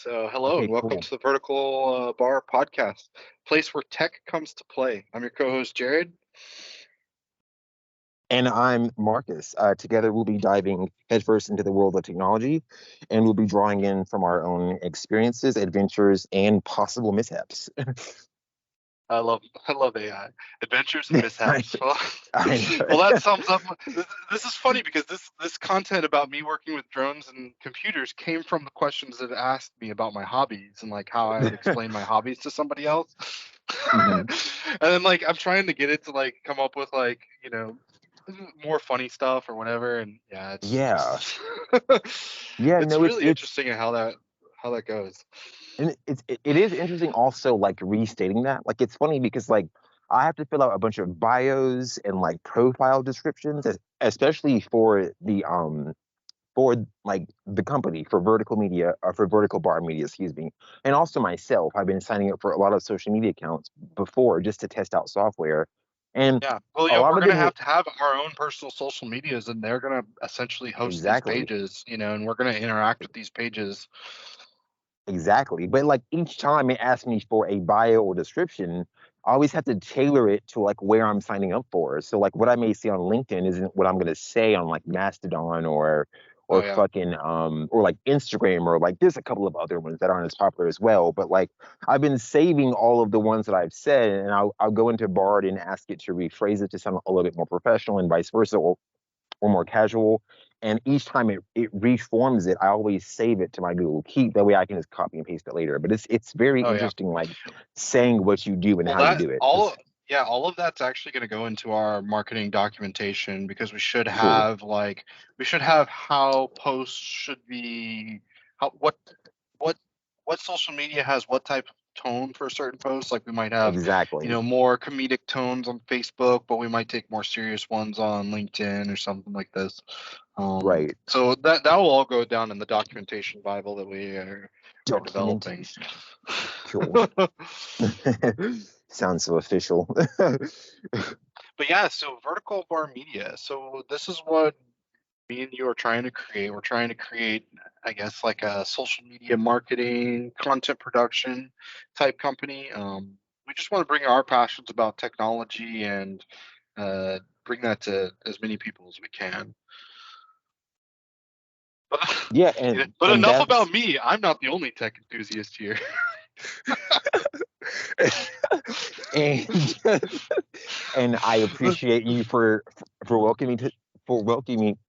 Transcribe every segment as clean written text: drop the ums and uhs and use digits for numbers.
So, hello Okay, and welcome cool. to the Vertical Bar Podcast, place where tech comes to play. I'm your co-host Jared. And I'm Marcus. Together, we'll be diving headfirst into the world of technology, and we'll be drawing in from our own experiences, adventures, and possible mishaps. I love AI adventures and I, mishaps. Well, I know. well, that sums up. This is funny because this content about me working with drones and computers came from the questions that asked me about my hobbies and like how I would explain my hobbies to somebody else. Mhm. And then like I'm trying to get it to like come up with like more funny stuff or whatever, and yeah, it's Yeah, just yeah. it's No, really interesting how that goes. it is interesting. Also, like restating that. Like, it's funny because like I have to fill out a bunch of bios and like profile descriptions, especially for like the company for vertical media or for vertical bar media, excuse me, and also myself. I've been signing up for a lot of social media accounts before just to test out software, and Yeah. Well, a yeah, lot we're of gonna them were have to have our own personal social medias, and they're gonna essentially host these exactly, pages, and we're gonna interact with these pages. exactly. But like each time it asks me for a bio or description, I always have to tailor it to like where I'm signing up for. So like what I may see on LinkedIn isn't what I'm gonna say on like Mastodon Oh or yeah. fucking or like Instagram, or like there's a couple of other ones that aren't as popular as well. But like I've been saving all of the ones that I've said, and I'll go into Bard and ask it to rephrase it to sound a little bit more professional and vice versa, or more casual. And each time it reforms it, I always save it to my Google Keep. That way I can just copy and paste it later. But it's very Oh yeah. interesting, like saying what you do and Well, how you do it. all of that's actually going to go into our marketing documentation because Cool. we should have how posts should be, how what what social media has what type of tone for a certain post. Like we might have, Exactly. more comedic tones on Facebook, but we might take more serious ones on LinkedIn or something like this. Right. So that will all go down in the documentation Bible that we are developing. Documentation. Cool. Sounds so official. But yeah, so vertical bar media. So this is what me and you are trying to create. We're trying to create, I guess, like a social media marketing, content production type company. We just want to bring our passions about technology and uh, bring that to as many people as we can. But, Yeah, but and enough that's about me. I'm not the only tech enthusiast here. and and I appreciate you for welcoming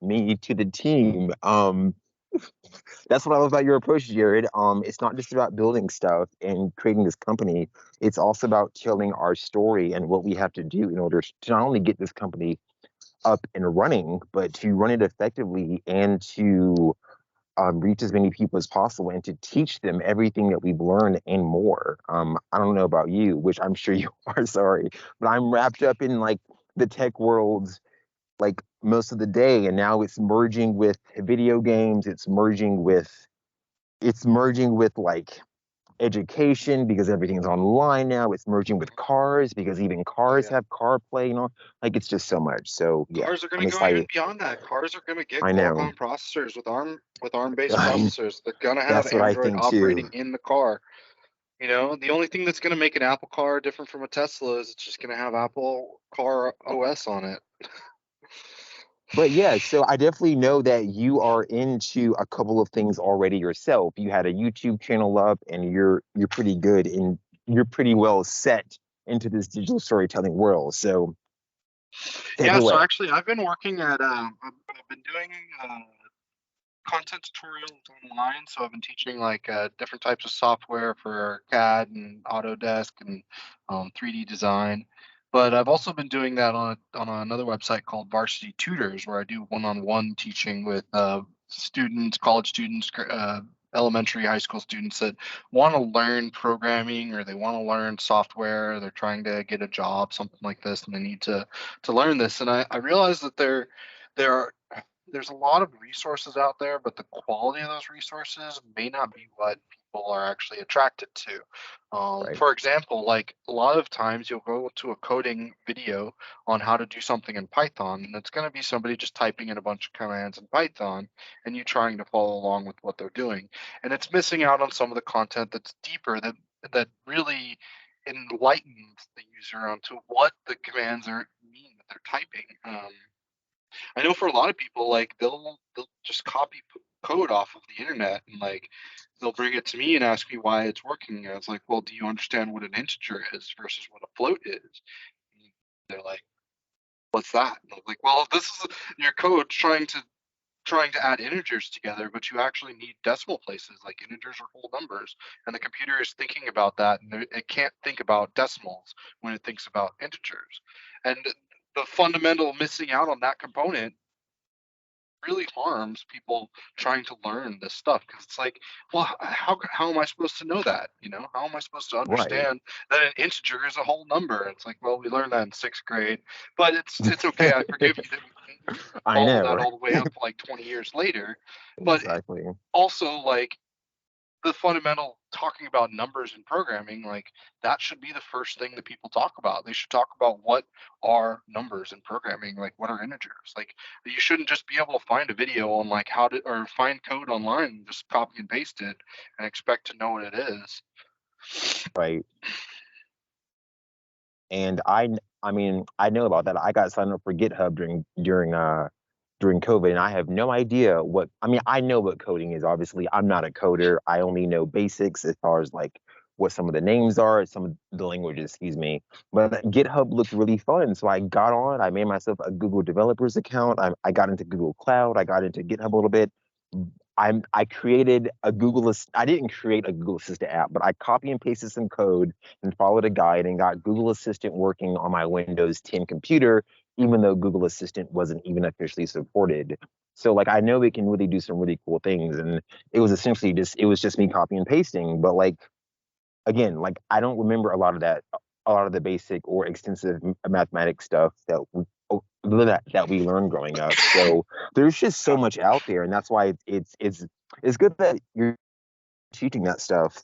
me to the team. That's what I love about your approach, Jared. It's not just about building stuff and creating this company. It's also about telling our story and what we have to do in order to not only get this company up and running, but to run it effectively and to reach as many people as possible and to teach them everything that we've learned and more. I don't know about you, which I'm sure you are, sorry, but I'm wrapped up in like the tech world like most of the day, and now it's merging with video games. It's merging with like education because everything's online now. It's merging with cars because even Oh cars yeah. have CarPlay and all. Like it's just so much. So yeah, Cars are going I'm to go even excited. beyond that. Cars are going to get I know. Qualcomm processors with ARM-based processors. They're going to have That's what I Android think too. operating in the car. The only thing that's going to make an Apple car different from a Tesla is it's just going to have Apple Car OS on it. But yeah, so I definitely know that you are into a couple of things already yourself. You had a YouTube channel up, and you're pretty good and you're pretty well set into this digital storytelling world. So take it Yeah, so away. actually, I've been doing uh, content tutorials online. So I've been teaching like different types of software for CAD and Autodesk and 3D design. But I've also been doing that on another website called Varsity Tutors, where I do one-on-one teaching with students, college students, elementary, high school students that want to learn programming or they want to learn software. They're trying to get a job, something like this, and they need to learn this. And I realized that there are there's a lot of resources out there, but the quality of those resources may not be what people are actually attracted to. Right. For example, like a lot of times you'll go to a coding video on how to do something in Python, and it's going to be somebody just typing in a bunch of commands in Python and you trying to follow along with what they're doing. And it's missing out on some of the content that's deeper, that really enlightens the user onto what the commands are mean that they're typing. I know for a lot of people, like they'll just copy code off of the internet, and like they'll bring it to me and ask me why it's working. And it's like, well, do you understand what an integer is versus what a float is? And they're like, what's that? And I'm like, well, this is your code trying to add integers together, but you actually need decimal places. Like integers are whole numbers, and the computer is thinking about that, and it can't think about decimals when it thinks about integers. And the fundamental missing out on that component really harms people trying to learn this stuff, because it's like, well, how am I supposed to know that? How am I supposed to Right. understand that an integer is a whole number? It's like, well, we learned that in sixth grade, but it's okay. I forgive you that we didn't I follow know, that right? all the way up like 20 years later. But Exactly. also, like, the fundamental talking about numbers in programming, like that should be the first thing that people talk about. They should talk about what are numbers in programming, like what are integers. Like, you shouldn't just be able to find a video on like how to, or find code online and just copy and paste it and expect to know what it is. Right. And I mean, I know about that. I got signed up for GitHub during COVID, and I have no idea what. I mean, I know what coding is. Obviously, I'm not a coder. I only know basics as far as like what some of the names are, some of the languages, excuse me. But GitHub looked really fun, so I got on. I made myself a Google developers account. I got into Google Cloud. I got into GitHub a little bit. I created a I didn't create a Google Assistant app, but I copy and pasted some code and followed a guide and got Google Assistant working on my Windows 10 computer, even though Google Assistant wasn't even officially supported. So like I know it can really do some really cool things. And it was essentially just me copy and pasting. But like again, like I don't remember a lot of the basic or extensive mathematics stuff that we learned growing up. So there's just so Yeah. much out there, and that's why it's good that you're teaching that stuff.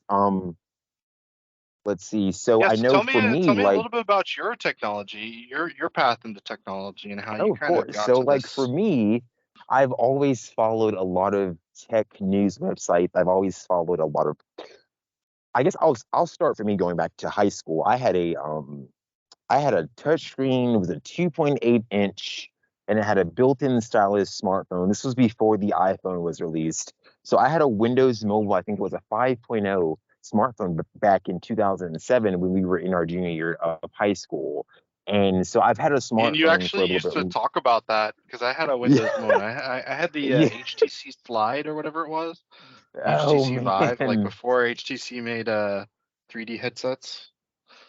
Let's see. So Yeah, I so know tell for me me, tell me a like, little bit about your technology, your path into technology, and how you oh, of kind of course. got So to like for this. me, I've always followed a lot of tech news websites. I've always followed a lot of. I guess I'll start for me going back to high school. I had a touchscreen. It was a 2.8 inch, and it had a built-in stylus smartphone. This was before the iPhone was released. So I had a Windows Mobile. I think it was a 5.0 smartphone back in 2007 when we were in our junior year of high school. And so I've had a And you smartphone for actually a little used to bit. talk about that, because I had a Windows Yeah, Phone. I had the yeah. HTC Slide or whatever it was, Oh HTC Vive, like man. before HTC made 3D headsets.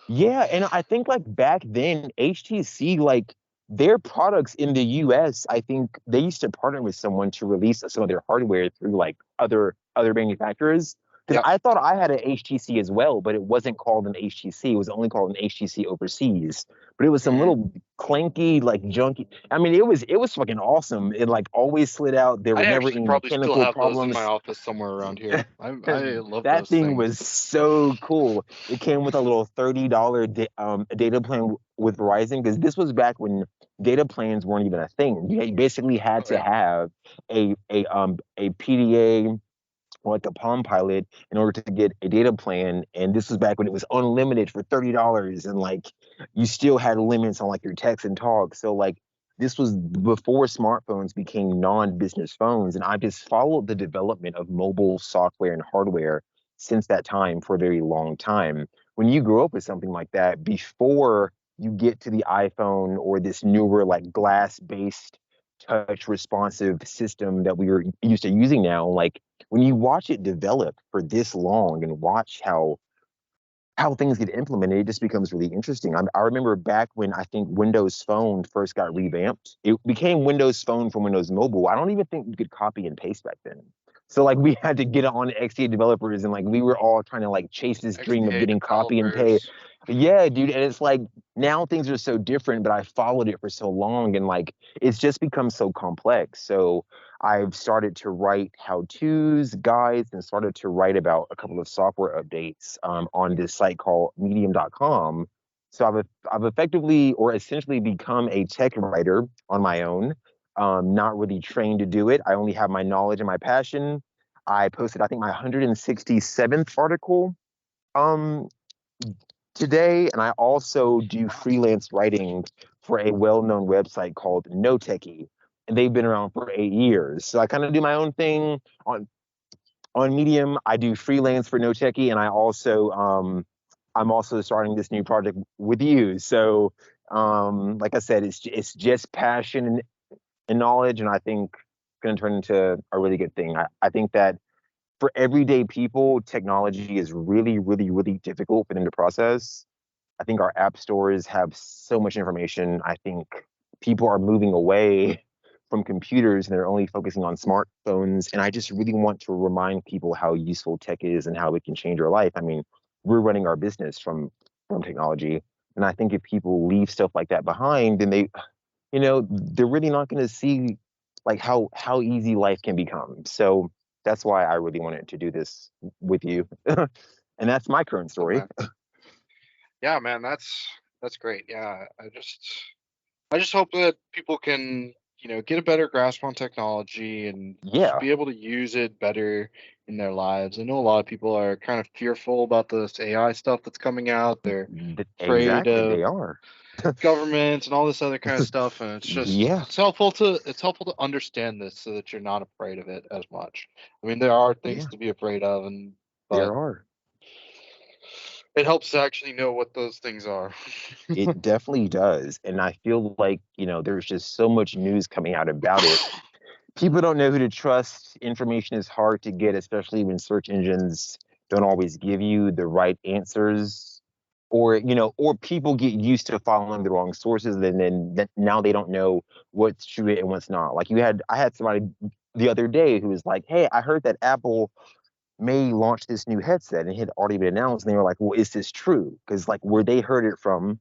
Yeah, and I think like back then, HTC, like their products in the US, I think they used to partner with someone to release some of their hardware through like other manufacturers. Because Yep. I thought I had an HTC as well, but it wasn't called an HTC. It was only called an HTC overseas. But it was some Hmm. little clanky, like junky. I mean, it was fucking awesome. It like always slid out. There were I never actually any probably still mechanical have those in my problems. office somewhere around here. I love That those thing things. was so cool. It came with a little $30 data plan with Verizon, because this was back when data plans weren't even a thing. You basically had Oh to yeah. have a PDA or like a Palm Pilot in order to get a data plan. And this was back when it was unlimited for $30, and like you still had limits on like your text and talk. So like this was before smartphones became non-business phones. And I just followed the development of mobile software and hardware since that time for a very long time. When you grow up with something like that, before you get to the iPhone or this newer like glass-based touch responsive system that we are used to using now, like when you watch it develop for this long and watch how things get implemented, it just becomes really interesting. I remember back when I think Windows Phone first got revamped, it became Windows Phone from Windows Mobile. I don't even think you could copy and paste back then. So like we had to get on XDA developers, and like we were all trying to like chase this dream of XDA getting copy and pay. developers. Yeah, dude, and it's like now things are so different, but I followed it for so long, and like it's just become so complex. So I've started to write how-tos, guides, and started to write about a couple of software updates on this site called medium.com. So I've effectively or essentially become a tech writer on my own. Not really trained to do it. I only have my knowledge and my passion. I posted, I think, my 167th article um today, and I also do Wow. freelance writing for a well-known website called No Techie, and they've been around for 8 years. So I kind of do my own thing on Medium. I do freelance for No Techie, and I'm also starting this new project with you. So like I said, it's just passion and knowledge, and I think it's going to turn into a really good thing. I think that for everyday people, technology is really, really, really difficult for them to process. I think our app stores have so much information. I think people are moving away from computers and they're only focusing on smartphones. And I just really want to remind people how useful tech is and how it can change our life. I mean, we're running our business from technology. And I think if people leave stuff like that behind, then they're really not going to see like how easy life can become. So that's why I really wanted to do this with you. And that's my current Oh, story. man. Yeah, man, that's great. Yeah, I just hope that people can, get a better grasp on technology and just Yeah. be able to use it better in their lives. I know a lot of people are kind of fearful about this AI stuff that's coming out. They're afraid Exactly, of they are. governments and all this other kind of stuff, and Yeah, it's helpful to understand this so that you're not afraid of it as much. I mean, there are things yeah, to be afraid of, there but are. it helps to actually know what those things are. It definitely does. And I feel like, there's just so much news coming out about it. People don't know who to trust. Information is hard to get, especially when search engines don't always give you the right answers. Or people get used to following the wrong sources, and then now they don't know what's true and what's not. Like I had somebody the other day who was like, "Hey, I heard that Apple may launch this new headset," and it had already been announced. And they were like, "Well, is this true?" Because like where they heard it from,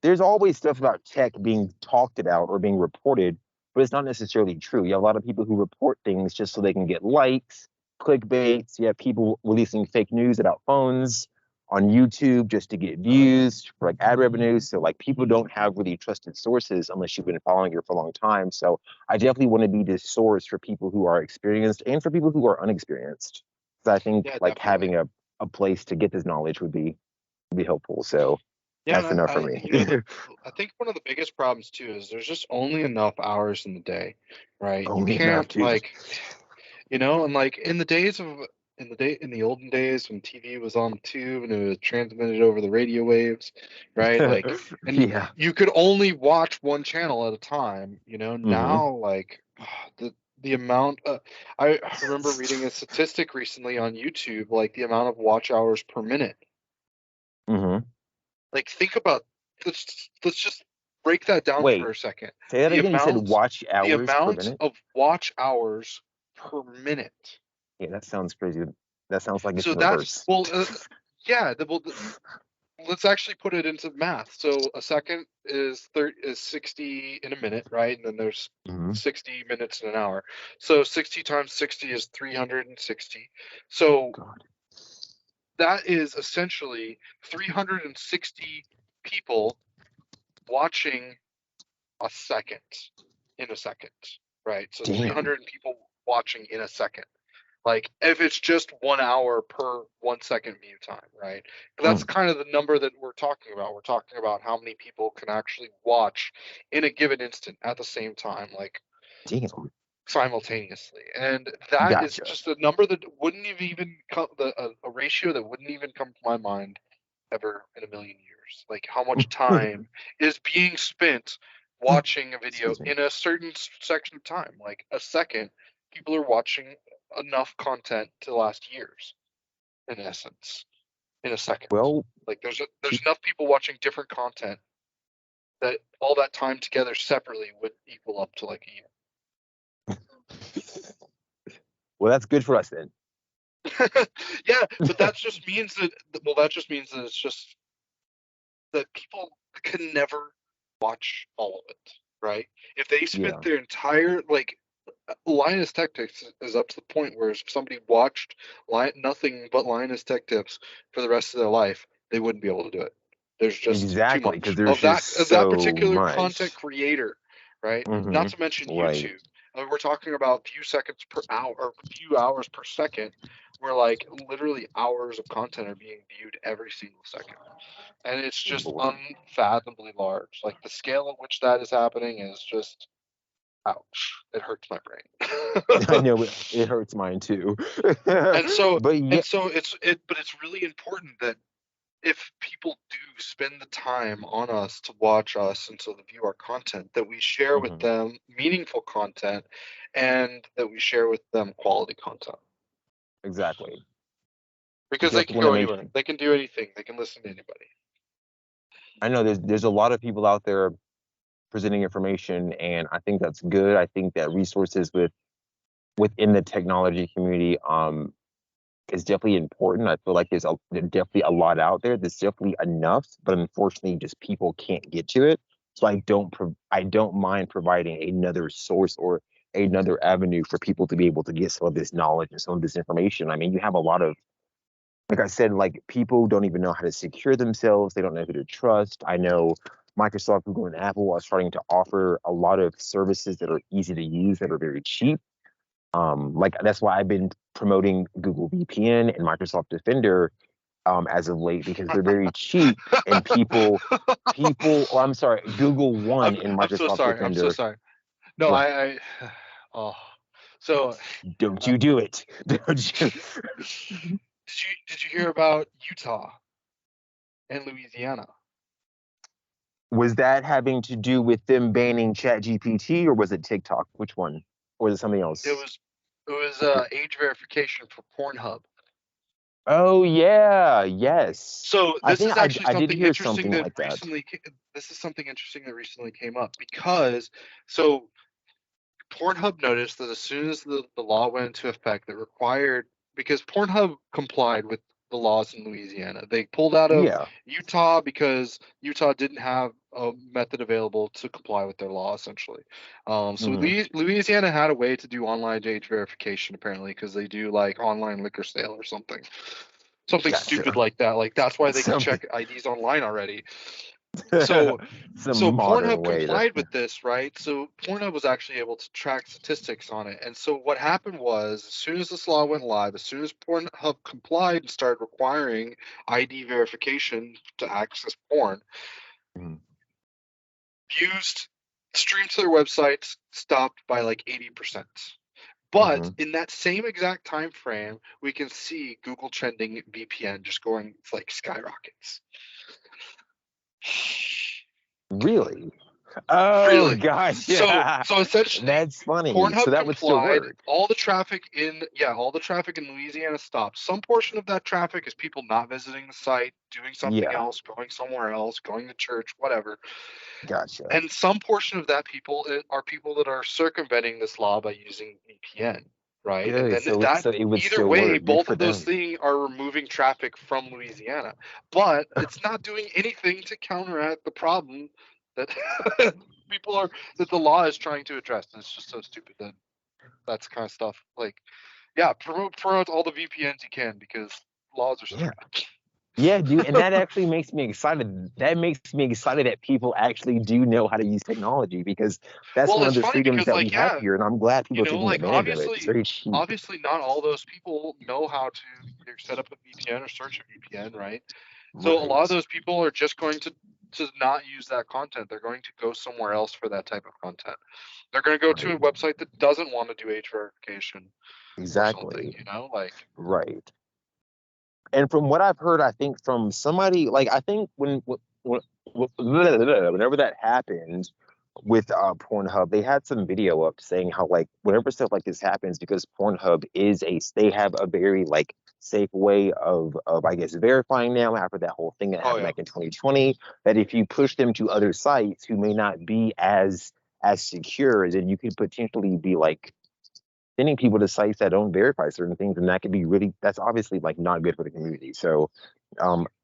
there's always stuff about tech being talked about or being reported, but it's not necessarily true. You have a lot of people who report things just so they can get likes, clickbaits. You have people releasing fake news about phones on YouTube just to get Oh yeah. views for like ad revenue. So like people don't have really trusted sources unless you've been following it for a long time. So I definitely want to be this source for people who are experienced and for people who are unexperienced. So I think Yeah, like definitely. having a place to get this knowledge would be helpful. So Yeah, that's and enough for I, me. I think one of the biggest problems too is there's just only enough hours in the day, right? You Only enough, can't dude. and like in the olden days when TV was on the tube and it was transmitted over the radio waves, right? Like, and Yeah. you could only watch one channel at a time. Hmm. Now like the amount. I remember reading a statistic recently on YouTube, like the amount of watch hours per minute. Hmm. Like, think about let's just break that down for Wait, a second. say that The again. You said amount watch the hours per amount minute. of watch hours per minute. Yeah, that sounds crazy. That sounds like it's So in that's reverse. well, yeah. Let's actually put it into math. So a second is 60 in a minute, right? And then there's Hmm. 60 minutes in an hour. So 60 times 60 is 360. So God that is essentially 360 people watching a second in a second, right? So damn. 300 people watching in a second. Like if it's just 1 hour per 1 second view time, right? That's Mm, kind of the number that we're talking about. We're talking about how many people can actually watch in a given instant at the same time, like damn. simultaneously. And that is Gotcha. just a number that wouldn't have even come, a ratio that wouldn't even come to my mind ever in a million years. Like how much time is being spent watching a video Excuse me. in a certain section of time, like a second. People are watching enough content to last years, in essence, in a second. Well, Like there's pe- enough people watching different content that all that time together separately would equal up to like a year. well, that's good for us then. Yeah, but that just means that it's just that people can never watch all of it, right? If they spent Yeah. their entire Linus Tech Tips is up to the point where if somebody watched nothing but Linus Tech Tips for the rest of their life, they wouldn't be able to do it. There's just too Exactly, because much there's just of that so particular content much. creator, right? Hmm. Not to mention Right. YouTube. We're talking about view seconds per hour or view hours per second, where like literally hours of content are being viewed every single second. And it's just Lord. unfathomably large. Like the scale at which that is happening is just ouch. It hurts my I brain. know it hurts mine too. and so But yeah. but it's really important that if people do spend the time on us to watch us and to view our content, that we share with Mhm. them meaningful content and that we share with them quality content. Exactly. Because they Just can want to go make anywhere. They can do anything. They can listen to anybody. I know there's a lot of people out there presenting information, and I think that's good. I think that resources within the technology community is definitely important. I feel like there's definitely a lot out there. There's definitely enough, but unfortunately, just people can't get to it. So I don't mind providing another source or another avenue for people to be able to get some of this knowledge and some of this information. I mean, you have a lot of, like I said, like people don't even know how to secure themselves. They don't know who to trust. I know Microsoft, Google, and Apple are starting to offer a lot of services that are easy to use, that are very cheap. Like that's why I've been promoting Google VPN and Microsoft Defender as of late, because they're very cheap, and oh, I'm sorry, Google One and I'm so Microsoft sorry. I'm so Defender. sorry. No, What? I oh. So Don't uh, you do it? Don't you? did you hear about Utah and Louisiana? Was that having to do with them banning ChatGPT, or was it TikTok? Which one? Or was it something It else? was age verification for Pornhub. Oh yeah, yes. So I think I did hear something like that. this is something interesting that recently came up because so Pornhub noticed that as soon as the law went into effect that required, because Pornhub complied with the laws in Louisiana. They pulled out of Yeah. Utah because Utah didn't have a method available to comply with their law, essentially. So Hmm. Louisiana had a way to do online age verification, apparently, because they do like online liquor sale or something. Something stupid Gotcha. like that. Like that's why they can Something. check IDs online already. So Some so modern Pornhub way to. complied with this, right? So Pornhub was actually able to track statistics on it. And so what happened was, as soon as this law went live, as soon as Pornhub complied and started requiring ID verification to access porn, Mhm. views streamed to their websites stopped by like 80%. But Mhm. in that same exact time frame, we can see Google trending VPN just going like skyrockets. Really? Oh Really. gosh, So yeah. so essentially That's funny. So Pornhub that would still complied. work. All the traffic in Louisiana stopped. Some portion of that traffic is people not visiting the site, doing something Yeah, else, going somewhere else, going to church, whatever. gotcha. And some portion of that people are people that are circumventing this law by using VPN, right? And Good. then So that so it would either still way, work. Good both for of those them. things are removing traffic from Louisiana. But it's not doing anything to counteract the problem that people are that the law is trying to address. And it's just so stupid that that's kind of stuff. Like, yeah, promote all the VPNs you can because laws are Yeah. stupid. Yeah, dude, and that actually makes me excited. That makes me excited that people actually do know how to use technology, because that's Well, one of it's the funny freedoms because that we like, have yeah, here, and I'm glad people are taking like advantage of it. It's very cheap. obviously not all those people know how to either set up a VPN or search a VPN, right? So a lot of Right. those people are just going to not use that content. They're going to go somewhere else for that type of content. They're going to go to Right. a website that doesn't want to do age verification or something, Exactly. like Right. And from what I've heard, I think from somebody, like, I think whenever that happened with Pornhub, they had some video up saying how, like, whenever stuff like this happens, because Pornhub they have a very like safe way of I guess verifying now after that whole thing that oh happened yeah. back in 2020, that if you push them to other sites who may not be as secure, then you could potentially be like sending people to sites that don't verify certain things, and that could be really, that's obviously like not good for the community. So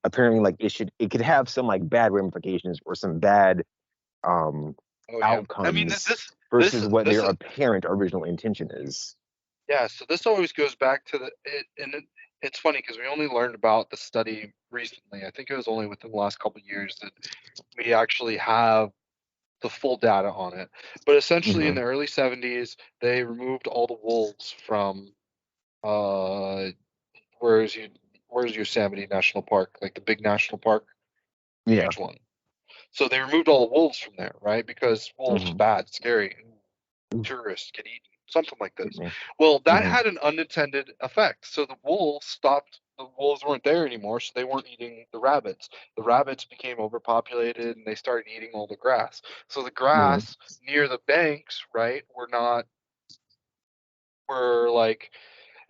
apparently like it could have some like bad ramifications or some bad Oh yeah. I mean, outcomes this versus what this their is apparent original intention is. yeah. So this always goes back to it's funny because we only learned about the study recently. I think it was only within the last couple of years that we actually have the full data on it. But essentially, in Hmm. the early 70s, they removed all the wolves from uh, where's you where's Yosemite National Park, like the big national park, the Yeah. huge one. So they removed all the wolves from there, right? Because wolves Hmm. bad, scary, tourists get eaten, something like this. Hmm. Well, that Hmm. had an unintended effect. So the wolves stopped. The wolves weren't there anymore, so they weren't eating the rabbits. The rabbits became overpopulated, and they started eating all the grass. So the Hmm. grass near the banks, right, were like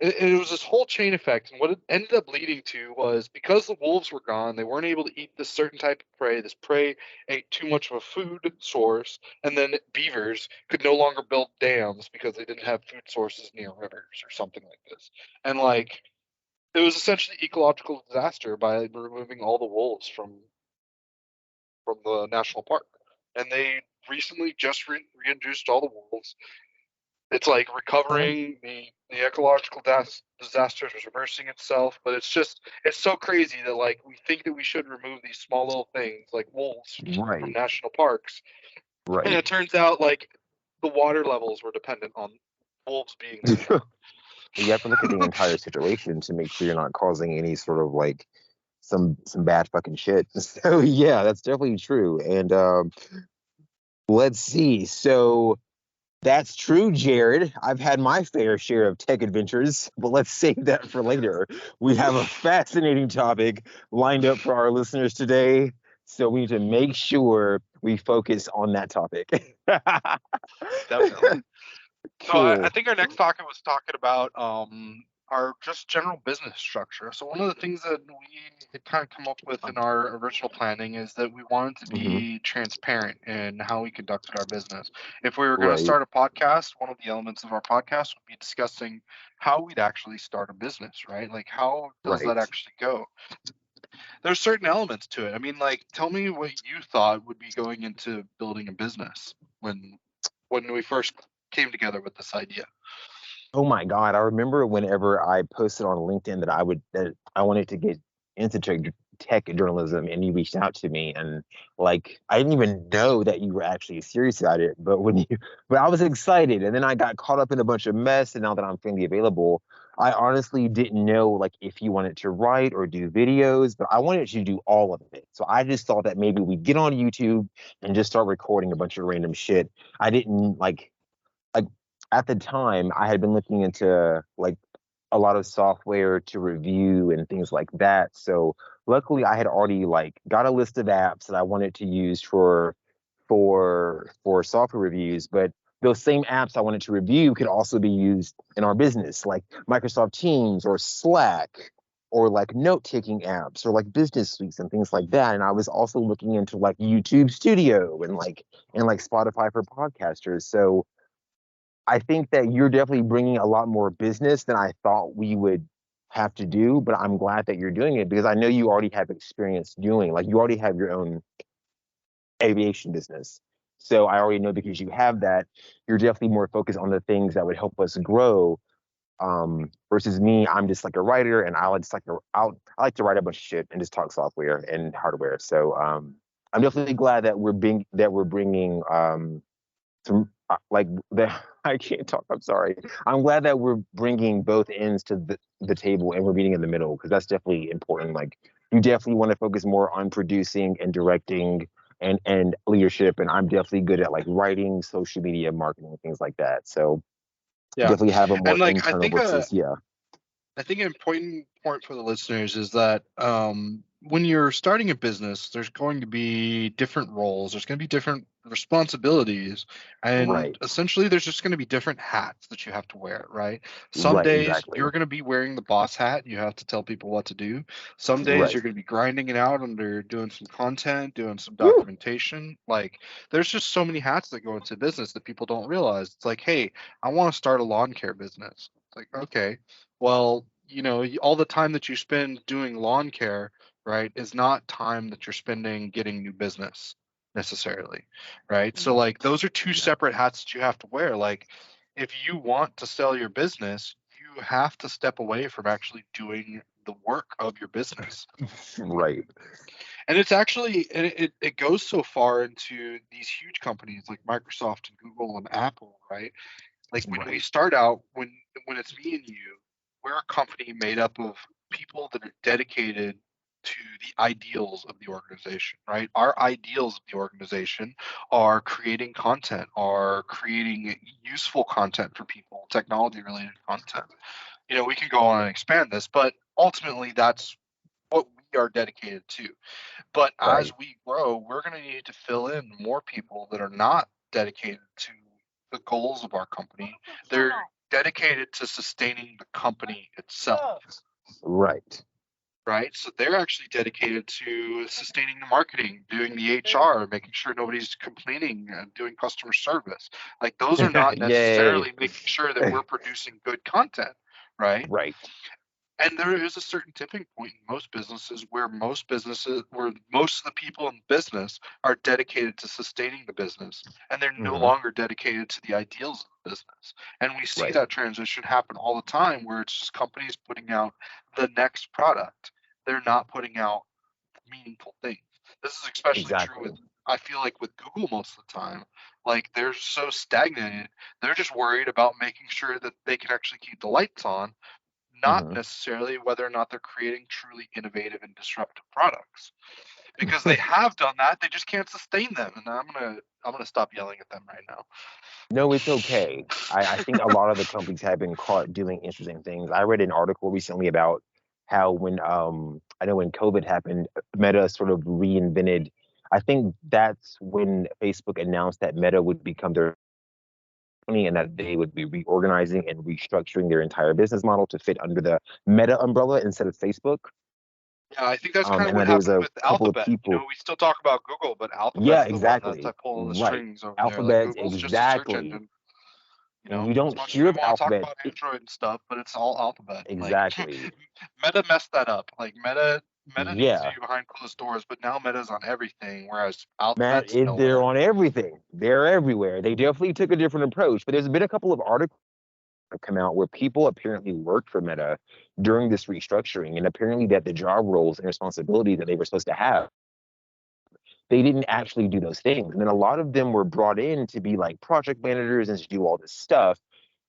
it was this whole chain effect, and what it ended up leading to was because the wolves were gone, they weren't able to eat this certain type of prey. This prey ate too much of a food source, and then beavers could no longer build dams because they didn't have food sources near rivers or something like this. And like it was essentially ecological disaster by removing all the wolves from the national park. And they recently just reintroduced all the wolves. It's like recovering the ecological disaster is reversing itself, but it's so crazy that like we think that we should remove these small little things like wolves from Right. national parks, and Right. it turns out like the water levels were dependent on wolves being there. You have to look at the entire situation to make sure you're not causing any sort of like some bad fucking shit. So yeah, that's definitely true. And let's see. So that's true, Jared. I've had my fair share of tech adventures, but let's save that for later. We have a fascinating topic lined up for our listeners today, so we need to make sure we focus on that topic. Definitely. So I Cool. think our next topic was talking about our just general business structure. So one of the things that we had kind of come up with in our original planning is that we wanted to Hmm. be transparent in how we conducted our business. If we were going to Right. start a podcast, one of the elements of our podcast would be discussing how we'd actually start a business, right? Like how does that Right. actually go? There's certain elements to it. I mean, like tell me what you thought would be going into building a business when we first came together with this idea. Oh my God. I remember whenever I posted on LinkedIn that I wanted to get into tech journalism and you reached out to me and like I didn't even know that you were actually serious about it. But I was excited and then I got caught up in a bunch of mess and now that I'm finally available, I honestly didn't know like if you wanted to write or do videos, but I wanted you to do all of it. So I just thought that maybe we'd get on YouTube and just start recording a bunch of random shit. I didn't like at the time I had been looking into like a lot of software to review and things like that. So luckily I had already like got a list of apps that I wanted to use for software reviews, but those same apps I wanted to review could also be used in our business, like Microsoft Teams or Slack or like note-taking apps or like business suites and things like that. And I was also looking into like YouTube Studio and like Spotify for podcasters. So I think that you're definitely bringing a lot more business than I thought we would have to do, but I'm glad that you're doing it because I know you already have experience doing, like you already have your own aviation business. So I already know because you have that, you're definitely more focused on the things that would help us grow. Versus me, I'm just like a writer and I like to write a bunch of shit and just talk software and hardware. So I'm definitely glad that we're bringing some like the I can't talk. I'm sorry. I'm glad that we're bringing both ends to the table and we're meeting in the middle because that's definitely important. Like you definitely want to focus more on producing and directing and leadership, and I'm definitely good at like writing, social media, marketing, things like that. So Yeah. definitely have a And more like internal versus yeah. I think an important point for the listeners is that when you're starting a business, there's going to be different roles, there's going to be different responsibilities, and Right. essentially there's just going to be different hats that you have to wear, right? Some Right. days Exactly. you're going to be wearing the boss hat, you have to tell people what to do. Some days Right. you're going to be grinding it out under doing some content, doing some Woo. documentation. Like there's just so many hats that go into business that people don't realize. It's like, hey, I want to start a lawn care business. It's like, okay, well, all the time that you spend doing lawn care, right, is not time that you're spending getting new business necessarily, right? So like those are two Yeah. separate hats that you have to wear. Like if you want to sell your business, you have to step away from actually doing the work of your business. Right. And it's actually it goes so far into these huge companies like Microsoft and Google and Apple, right? Like when we Right. start out, when it's me and you, we're a company made up of people that are dedicated to the ideals of the organization, right? Our ideals of the organization are creating content, are creating useful content for people, technology related content. You know, we can go on and expand this, but ultimately that's what we are dedicated to. But as Right. we grow, we're going to need to fill in more people that are not dedicated to the goals of our company. They're dedicated to sustaining the company itself, Right. right? So they're actually dedicated to sustaining the marketing, doing the HR, making sure nobody's complaining, doing customer service. Like those are not Yay. necessarily making sure that we're producing good content, right? Right. And there is a certain tipping point in most businesses where most of the people in business are dedicated to sustaining the business and they're no Hmm. longer dedicated to the ideals of the business. And we see Right. that transition happen all the time where it's just companies putting out the next product. They're not putting out meaningful things. This is especially true with, Exactly. I feel like, with Google most of the time. Like they're so stagnated, they're just worried about making sure that they can actually keep the lights on, not Hmm. necessarily whether or not they're creating truly innovative and disruptive products. Because they have done that, they just can't sustain them. And I'm gonna stop yelling at them right now. No, it's okay. I think a lot of the companies have been caught doing interesting things. I read an article recently about how when I know when COVID happened, Meta sort of reinvented. I think that's when Facebook announced that Meta would become their company and that they would be reorganizing and restructuring their entire business model to fit under the Meta umbrella instead of Facebook. Yeah, I think that's kind of And what that there was happened a with couple of Alphabet. You know, people. we still talk about Google, but Yeah, Alphabet's the one that's exactly. like pulling the Right. strings over there. Like Alphabet, Google's just a search exactly. engine. You And know, you as don't much as hear we of want to talk Alphabet. about Android and stuff, but it's all Alphabet. Like Exactly. Meta messed that up. Like Meta needs to Yeah. be behind closed doors, but now Meta's on everything, whereas Matt, Alphabet's they're nowhere. on everything. They're everywhere. They definitely took a different approach. But there's been a couple of articles that come out where people apparently worked for Meta during this restructuring, and apparently that the job roles and responsibilities that they were supposed to have, they didn't actually do those things. And then a lot of them were brought in to be like project managers and to do all this stuff.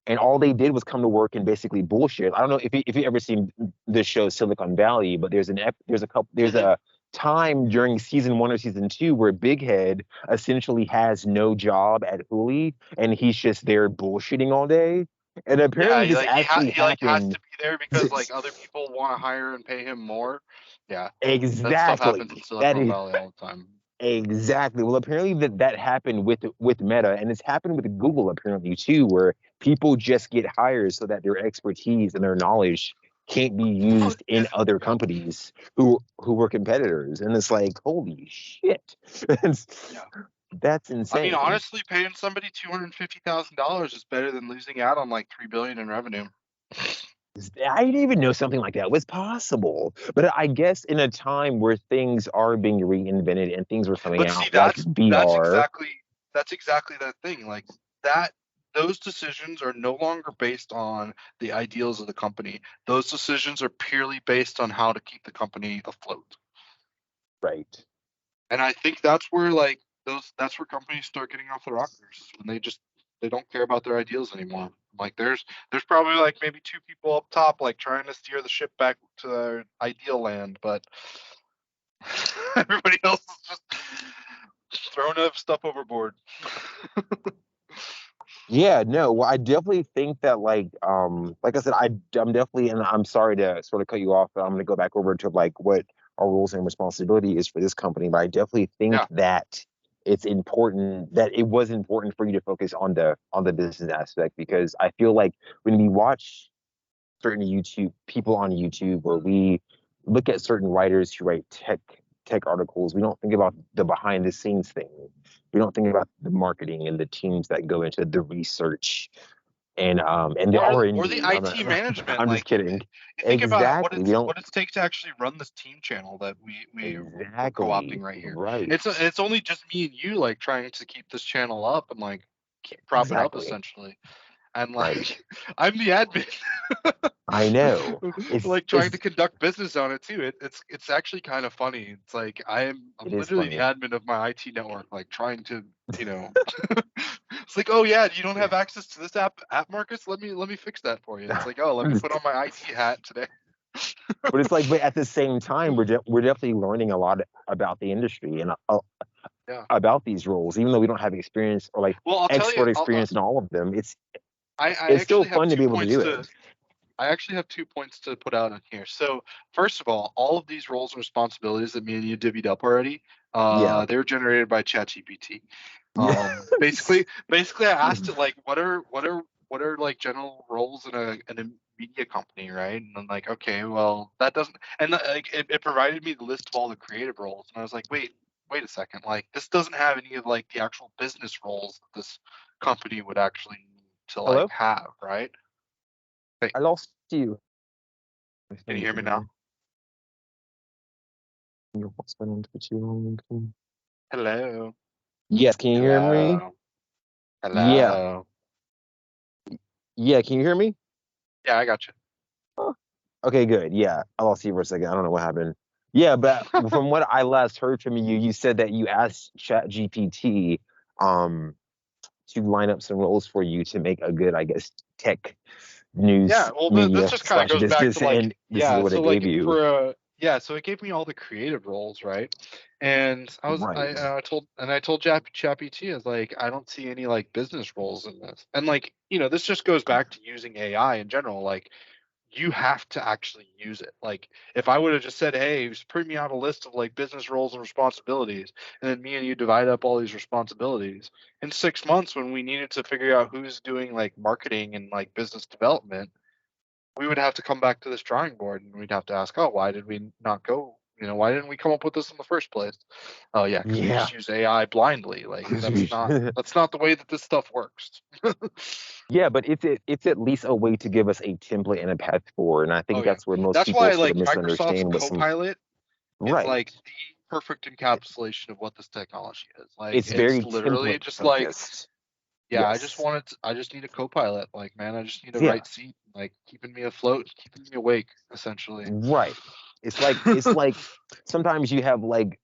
And all they did was come to work and basically bullshit. I don't know if you ever seen the show Silicon Valley, but there's Mhm. a time during season 1 or season 2 where Big Head essentially has no job at Huli and he's just there bullshitting all day. And Yeah, apparently this actually he like has happened. to be there because like other people want to hire and pay him more. Yeah, that stuff happens in Exactly. That Silicon is Valley all the time. exactly. Well, apparently that happened with Meta, and it's happened with Google apparently too, where people just get hired so that their expertise and their knowledge can't be Well, used in other yeah, companies who were competitors, and it's like, holy shit, yeah. that's I mean, insane. honestly, paying somebody $250,000 is better than losing out on like 3 billion in revenue. I didn't even know something like that was possible. But I guess in a time where things are being reinvented and things were coming But see, out like that's VR. exactly that's exactly that thing. Like that those decisions are no longer based on the ideals of the company. Those decisions are purely based on how to keep the company afloat. Right. And I think that's where like those that's where companies start getting off the rockers when they don't care about their ideals anymore. Like there's probably like maybe two people up top like trying to steer the ship back to their ideal land, but everybody else is just throwing up stuff overboard. Yeah, no, well, I definitely think that like I said, I'm definitely, and I'm sorry to sort of cut you off, but I'm gonna go back over to like what our roles and responsibility is for this company. But I definitely think Yeah. that it's important that it was important for you to focus on the business aspect because I feel like when we watch certain YouTube people on YouTube or we look at certain writers who write tech articles, we don't think about the behind the scenes thing. We don't think about the marketing and the teams that go into the research and the or the R&D. IT management. I'm just Like kidding. you think about Exactly. We don't what it's take to actually run this team channel that we're co-opting exactly right here. right. It's only just me and you like trying to keep this channel up and like prop it up Exactly. essentially. And Right. like I'm the admin. I know. Like trying to conduct business on it too. It's actually kind of funny. It's like I'm It is literally the funny. admin of my IT network, like trying to, it's like, oh yeah, you don't have access to this app Marcus? Let me fix that for you. It's like, oh, let me put on my IT hat today. But it's like, but at the same time, we're definitely learning a lot about the industry and Yeah. about these roles, even though we don't have experience or like Well, I'll tell you, expert experience in all of them. I It's still actually have fun to be able to do it. I actually have 2 points to put out in here. So first of all of these roles and responsibilities that me and you divvied up already, Yeah. they're generated by ChatGPT. Yeah. Basically, I asked it like, what are like general roles in a media company, right? And I'm like, okay, well that doesn't, and like it provided me the list of all the creative roles, and I was like, wait a second, like this doesn't have any of like the actual business roles that this company would actually need to like Hello? have, right? Hey, I lost you. can you hear me now? Your hotspot on for too long. Hello. Yes, can you hear me? Hello. Yeah. Hello. Yeah, can you hear me? Yeah, I got you. Huh. Okay, good. Yeah, I lost you for a second. I don't know what happened. Yeah, but from what I last heard from you, you said that you asked ChatGPT um to line up some roles for you to make a good, I guess, tech Yeah, news well, this media just kind of slash goes back to business, like, and this is yeah, what so it gave like you. yeah, so it gave me all the creative roles, right? And Right. I told ChatGPT, I was like, I don't see any like business roles in this. And like, this just goes back to using AI in general. Like, you have to actually use it. Like if I would have just said, "Hey, just print me out a list of like business roles and responsibilities," and then me and you divide up all these responsibilities in 6 months, when we needed to figure out who's doing like marketing and like business development, we would have to come back to this drawing board and we'd have to ask, "Oh, why did we not go? Why didn't we come up with this in the first place?" Oh yeah, because we Yeah. just use AI blindly. Like that's not the way that this stuff works. Yeah, but it's at least a way to give us a template and a path forward, and I Oh think yeah, that's where most that's people why sort of like Microsoft's misunderstand what some Copilot is right. like the perfect encapsulation of what this technology is. Like It's it's very literally template just like, focused. yeah, Yes. I just need a co-pilot. Like, man, I just need a Yeah. right seat, like keeping me afloat, keeping me awake, essentially. Right. It's like sometimes you have like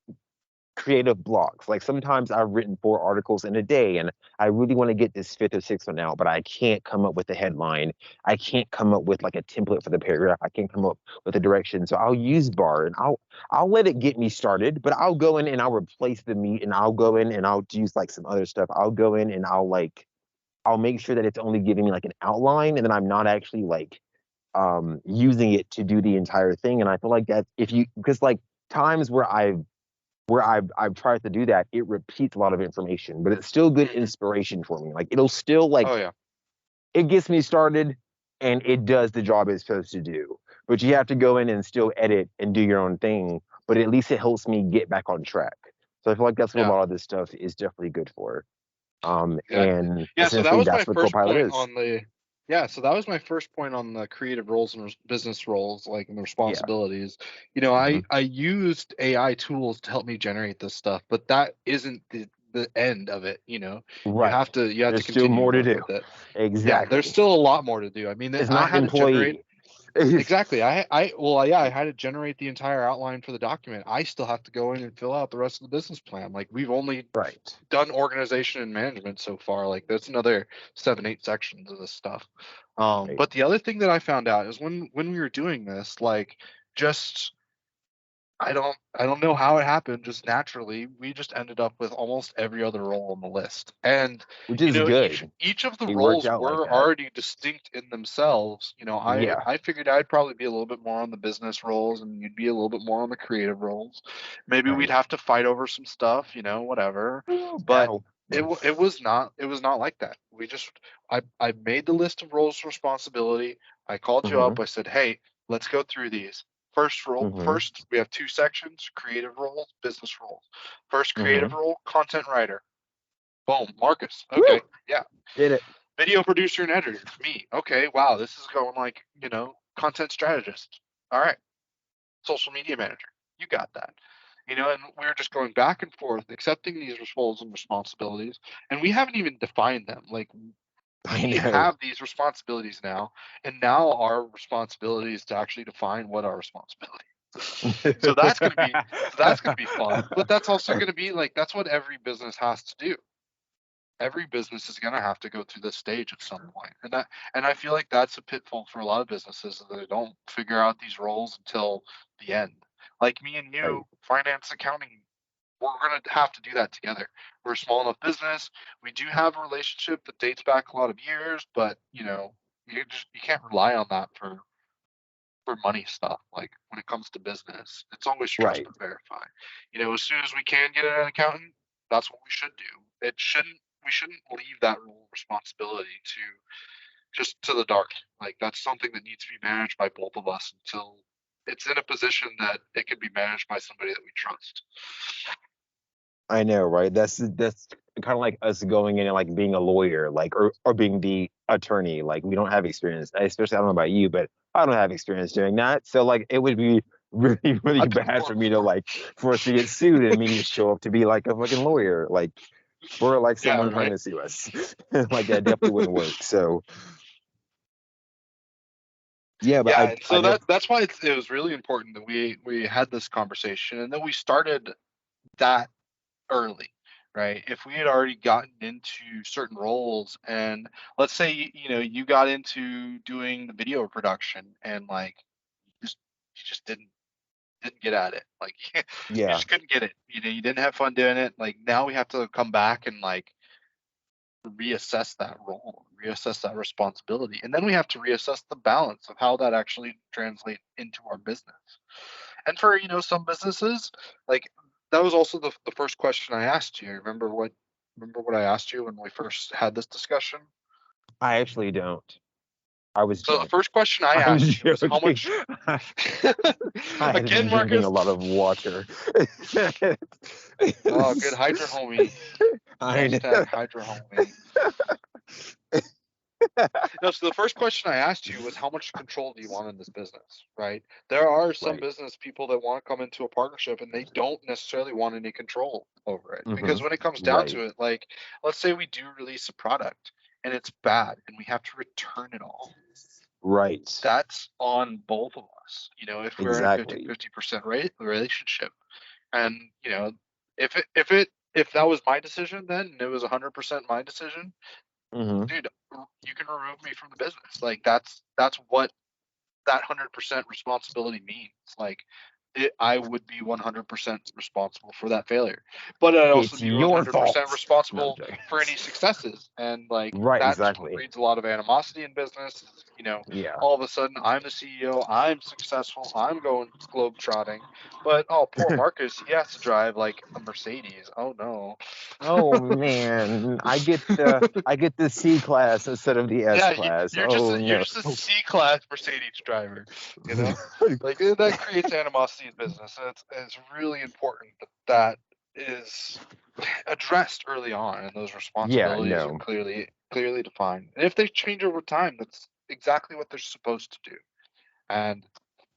creative blocks. Like sometimes I've written 4 articles in a day and I really want to get this fifth or sixth one out, but I can't come up with a headline. I can't come up with like a template for the paragraph. I can't come up with a direction. So I'll use bar and I'll let it get me started, but I'll go in and I'll replace the meat and I'll go in and I'll use like some other stuff. I'll go in and I'll make sure that it's only giving me like an outline and then I'm not actually like using it to do the entire thing. And I feel like that if you because like times where I've tried to do that, it repeats a lot of information, but it's still good Mhm. inspiration for me. Like it'll still like Oh yeah, it gets me started and it does the job it's supposed to do. But you have to go in and still edit and do your own thing. But at least it helps me get back on track. So I feel like that's what a yeah, lot of this stuff is definitely good for. exactly. And Yeah, so that essentially was my that's what first Copilot point is. on the. Yeah, so that was my first point on the creative roles and business roles, like and the Yeah. responsibilities. Hmm. I used AI tools to help me generate this stuff, but that isn't the end of it. Right. You have to There's still continue to more to work do. with it. Yeah, there's Exactly. still a lot more to do. I mean, It's I not had to generate. employee. Exactly. Well, yeah, I had to generate the entire outline for the document. I still have to go in and fill out the rest of the business plan. Like we've only Right. done organization and management so far. Like there's another 7, 8 sections of this stuff. Right. But the other thing that I found out is when we were doing this, like just I don't know how it happened. Just naturally, we just ended up with almost every other role on the list. And Which is good. each of the It worked roles out like were that. already distinct in themselves. Yeah. I figured I'd probably be a little bit more on the business roles, and you'd be a little bit more on the creative roles. Maybe we'd Right. have to fight over some stuff, whatever. But Battle. it was not like that. I made the list of roles and responsibility. I called you Hmm. up. I said, hey, let's go through these. Hmm. First, we have 2 sections: creative roles, business roles. First Hmm. creative role, content writer. Boom, Marcus. Woo! Okay, yeah. Did it. Video producer and editor, me. Okay, wow, this is going like, content strategist. All right, social media manager. You got that. And we're just going back and forth, accepting these roles and responsibilities, and we haven't even defined them. Like, I we know. have these responsibilities now, and now our responsibility is to actually define what our responsibility. So that's gonna be fun. But that's also gonna be like, that's what every business has to do. Every business is gonna have to go through this stage at some point, and I feel like that's a pitfall for a lot of businesses, that they don't figure out these roles until the end. Like me and Right. you, finance, accounting, we're gonna have to do that together. We're a small enough business. We do have a relationship that dates back a lot of years, but you can't rely on that for money stuff. Like, when it comes to business, it's always trust Right. but verify. As soon as we can get an accountant, that's what we should do. It shouldn't We shouldn't leave that role of responsibility to the dark. Like, that's something that needs to be managed by both of us until it's in a position that it can be managed by somebody that we trust. I know, right? That's kind of like us going in and like being a lawyer, like or being the attorney. Like we don't have experience. Especially, I don't know about you, but I don't have experience doing that. So like it would be really, really I've done bad court for me to before. like for us to get sued and me to show up to be like a fucking lawyer, like or like Yeah, someone trying right. to sue us. Like that definitely wouldn't work. So yeah, but Yeah, I and I so def that's why it was really important that we had this conversation, and that we started that early, right? If we had already gotten into certain roles, and let's say you got into doing the video production, and like, you just didn't get at it, like, you yeah. just couldn't get it. You didn't have fun doing it. Like, now we have to come back and like reassess that role, reassess that responsibility, and then we have to reassess the balance of how that actually translates into our business. And for some businesses, like, that was also the first question I asked you. Remember what I asked you when we first had this discussion? I actually don't. I was So the drunk. first question I I'm asked you was how joking. much. I had been Again, drinking a Marcus. lot of water. Oh, good Hydra homie. I know. Hashtag Hydra homie. No, so the first question I asked you was, how much control do you want in this business, right? There are some Right. business people that want to come into a partnership, and they don't necessarily want any control over it. Hmm. Because when it comes down Right. to it, like, let's say we do release a product and it's bad and we have to return it all. Right. That's on both of us, if we're in a Exactly. 50-50% rate relationship. And, if that was my decision, then and it was 100% my decision, Hmm. dude, you can remove me from the business. Like, that's what that 100% responsibility means. Like, I would be 100% responsible for that failure, but I'd also It's be your 100% fault. No, I'm responsible joking. for any successes. And like, Right. that just Exactly. breeds a lot of animosity in business. Yeah. All of a sudden, I'm the CEO, I'm successful, I'm going globe trotting, but oh, poor Marcus, he has to drive like a Mercedes. Oh no. Oh man, I get the C class instead of the S Yeah, class. you're just Oh you're no. just a C-class Mercedes driver, you know. Like, that creates animosity in business, and it's really important that is addressed early on, and those Yeah. responsibilities are No. clearly defined. And if they change over time, that's exactly what they're supposed to do, and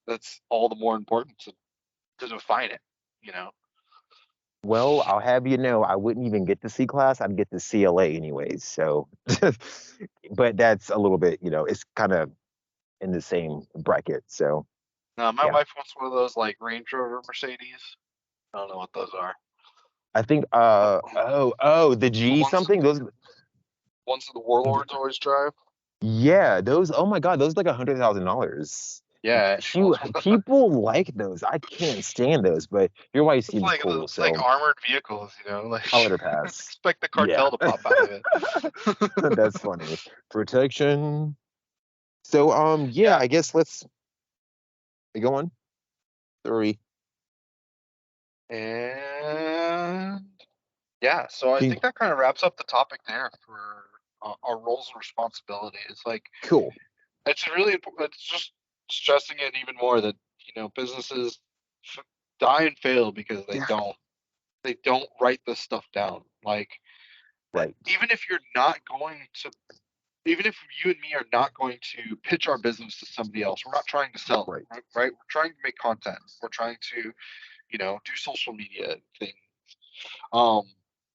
that's all the more important to define it. You know. Well, I'll have you know, I wouldn't even get the C class. I'd get the CLA anyways. So, but that's a little bit, it's kind of in the same bracket. So, Now, my yeah, wife wants one of those like Range Rover Mercedes. I don't know what those are. I think, Uh, the The G ones something, those, that the warlords always drive. yeah, those, oh my God, those like $100,000. Yeah, she Shoot, wants one. people like those. I can't stand those, but your wife seems cool. It's like So armored vehicles, Like, I'll let her I pass. expect the Yeah, cartel to pop out of it. that's funny. Protection. So, yeah, Yeah, I guess let's go on. Three. and yeah, so I Can- think that kind of wraps up the topic there for our roles and responsibilities. Like, Cool. it's really important. It's just stressing it even more that businesses die and fail because Yeah. they don't write this stuff down. Like, Right. even if you're not going to even if you and me are not going to pitch our business to somebody else, we're not trying to sell, Right. right? We're trying to make content. We're trying to, do social media things. Um,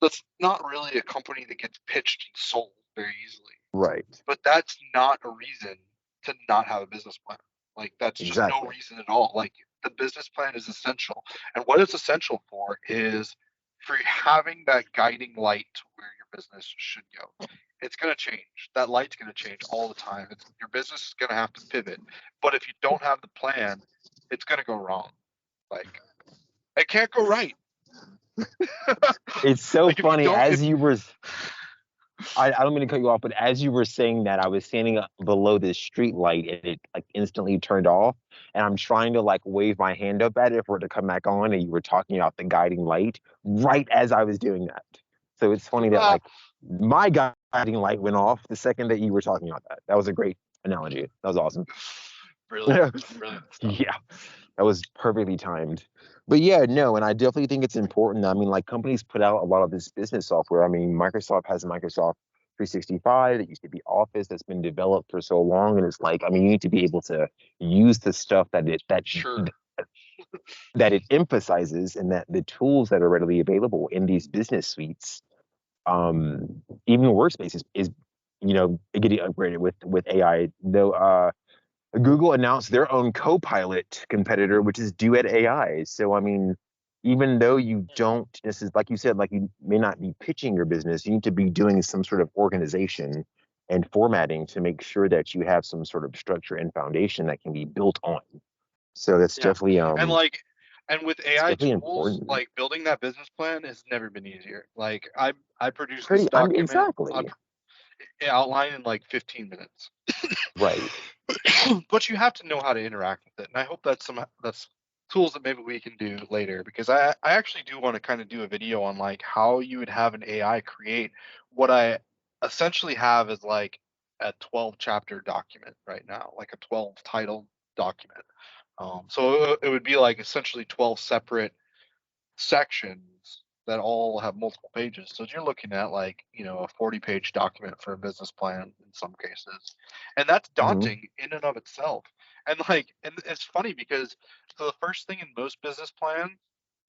that's not really a company that gets pitched and sold very easily. Right. But that's not a reason to not have a business plan. Like that's just no Exactly. reason at all. Like the business plan is essential. And what it's essential for is for having that guiding light to where your business should go. It's going to change. That light's going to change all the time. Your business is going to have to pivot. But if you don't have the plan, it's going to go wrong. Like it can't go right. It's so Like if you funny don't, if as you were. I don't mean to cut you off, but as you were saying that, I was standing up below this street light and it like instantly turned off. And I'm trying to like wave my hand up at it for it to come back on. And you were talking about the guiding light right as I was doing that. So it's funny that like my guiding light went off the second that you were talking about that. That was a great analogy. That was awesome. brilliant, brilliant stuff. Yeah, that was perfectly timed. But yeah, no, and I definitely think it's important. I mean, like companies put out a lot of this business software. I mean, Microsoft has Microsoft 365 that used to be Office that's been developed for so long, and it's like, I mean, you need to be able to use the stuff Sure. that it emphasizes, and that the tools that are readily available in these business suites, even workspaces, is getting upgraded with AI. Though Google announced their own Copilot competitor, which is Duet AI. So, I mean, even though you don't, this is like you said, like you may not be pitching your business, you need to be doing some sort of organization and formatting to make sure that you have some sort of structure and foundation that can be built on. So that's Yeah. definitely And like and with it's AI definitely tools, important. like building that business plan has never been easier. Like I produced this Pretty, I mean, document, exactly. outline in like 15 minutes. Right. But you have to know how to interact with it. And I hope that's tools that maybe we can do later because I actually do want to kind of do a video on like how you would have an AI create what I essentially have is like a 12 chapter document right now, like a 12 title document. So it would be like essentially 12 separate sections that all have multiple pages. So you're looking at like, a 40-page document for a business plan in some cases. And that's Hmm. daunting in and of itself. And it's funny because so the first thing in most business plans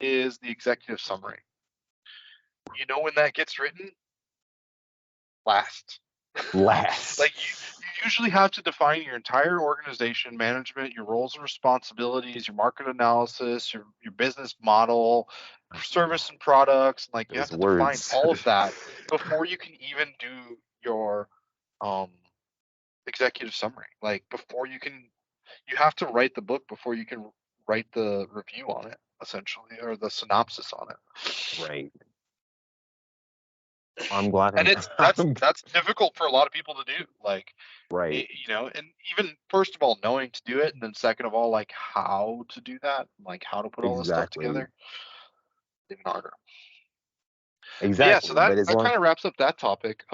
is the executive summary. You know when that gets written? Last. Last. Like you usually have to define your entire organization, management, your roles and responsibilities, your market analysis, your business model, service and products. Like you have Those to define words. all of that before you can even do your um executive summary. Like you have to write the book before you can write the review on it, essentially, or the synopsis on it. Right. I'm glad And I'm, it's that's I'm that's difficult for a lot of people to do. Like right. and even first of all knowing to do it, and then second of all like how to do that, like how to put all this stuff Exactly. together, even harder. But yeah, so Exactly. that But as that long kind of wraps up that topic.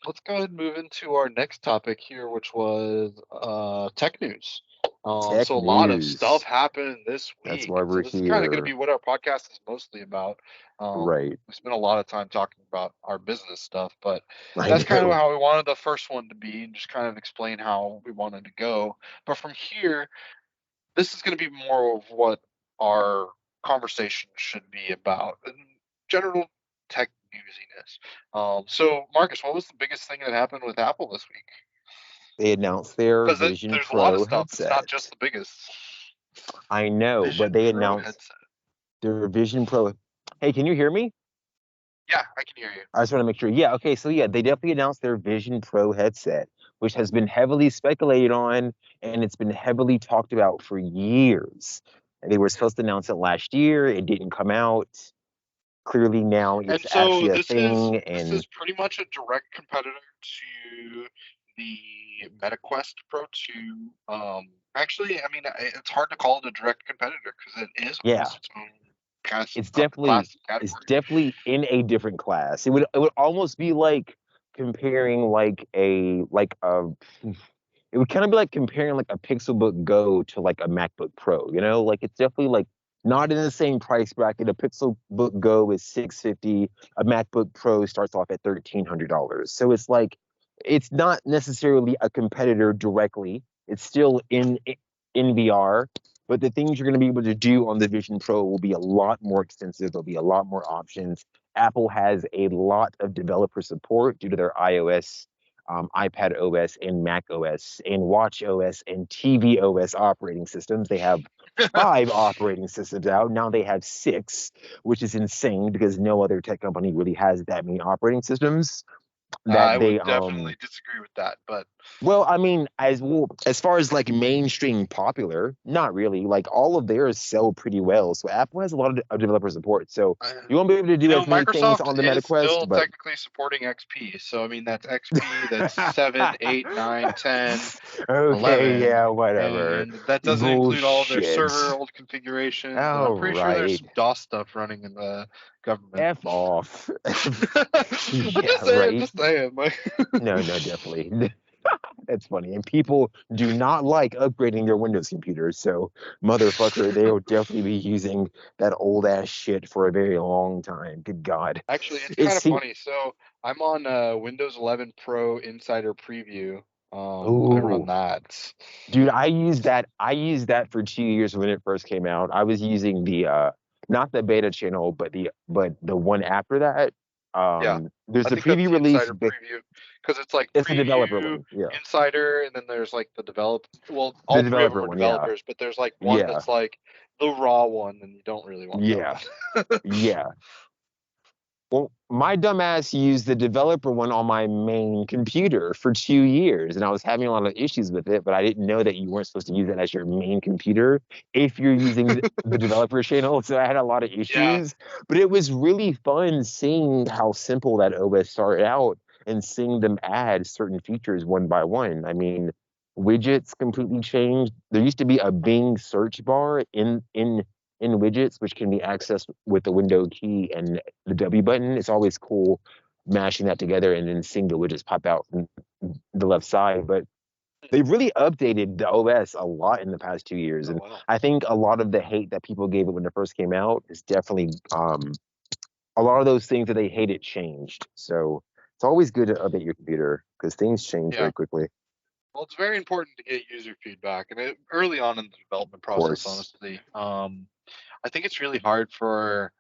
Let's go ahead and move into our next topic here, which was tech news. tech So a lot of stuff news, happened this that's week, why and so we're this is kind of going to here. be what our podcast is mostly about. Right. We spent a lot of time talking about our business stuff, but I that's kind of know. how we wanted the first one to be, and just kind of explain how we wanted to go. But from here, this is going to be more of what our conversation should be about, and general tech newsiness. So, Marcus, what was the biggest thing that happened with Apple this week? They announced their Because Vision there's a lot of Pro stuff. It's not just headset. the biggest. I know, Vision but they Pro announced headset. their Vision Pro. Hey, can you hear me? Yeah, I can hear you. I just want to make sure. Yeah, okay. So yeah, they definitely announced their Vision Pro headset, which has been heavily speculated on and it's been heavily talked about for years. And they were supposed to announce it last year. It didn't come out. Clearly now And it's so actually a this is thing. this And is pretty much a direct competitor to the MetaQuest Pro 2. Actually, I mean, it's hard to call it a direct competitor because it is yeah, almost its own kind it's of definitely class it's category. definitely in a different class. It would almost be like comparing it would kind of be like comparing like a Pixelbook Go to like a MacBook Pro, Like it's definitely like not in the same price bracket. A Pixelbook Go is 650, a MacBook Pro starts off at $1,300. So it's like it's not necessarily a competitor directly. It's still in VR, but the things you're going to be able to do on the Vision Pro will be a lot more extensive. There'll be a lot more options. Apple has a lot of developer support due to their iOS, iPad OS, and Mac OS, and Watch OS, and TV OS operating systems. They have 5 operating systems out. Now they have 6, which is insane because no other tech company really has that many operating systems I that would they definitely disagree with that, but well, I mean, as far as like mainstream popular, not really. Like all of theirs sell pretty well. So Apple has a lot of developer support. So uh, you won't be able to do as many things Microsoft on the Meta is Quest, still but technically supporting XP. So I mean, that's XP, that's 7, 8, 9, 10, okay, 11, yeah, whatever. and that doesn't include all of their server Bullshit. old configurations. And I'm All pretty sure there's right. some DOS stuff running in the government. F off. I'm Yeah, right. just saying, like, No, no, definitely. That's funny. And people do not like upgrading their Windows computers. So, motherfucker, they will definitely be using that old ass shit for a very long time. Good God. actually, it's It kind of seems. funny. So I'm on Windows 11 Pro Insider Preview. I run Ooh, that. dude, I used that. I used that for 2 years when it first came out. I was using the not the beta channel, but the one after that. Yeah, There's I the think that's preview the release. insider preview because it's like It's the developer preview, one. Yeah, insider, and then there's like the develop. Well, the all three of them developer are one. Yeah, developers, but there's like one yeah, that's like the raw one, and you don't really want that yeah, one. yeah. Well, my dumbass used the developer one on my main computer for 2 years, and I was having a lot of issues with it, but I didn't know that you weren't supposed to use it as your main computer if you're using the developer channel. So I had a lot of Yeah, issues, but it was really fun seeing how simple that OS started out and seeing them add certain features one by one. I mean, widgets completely changed. There used to be a Bing search bar in widgets, which can be accessed with the window key and the W button. It's always cool mashing that together and then seeing the widgets pop out from the left side. But they've really updated the OS a lot in the past 2 years. oh And well. I think a lot of the hate that people gave it when it first came out is definitely a lot of those things that they hated changed. So it's always good to update your computer because things change Yeah. very quickly. Of Well, it's very important to get user feedback, and early on in the development process, course. honestly, I think it's really hard for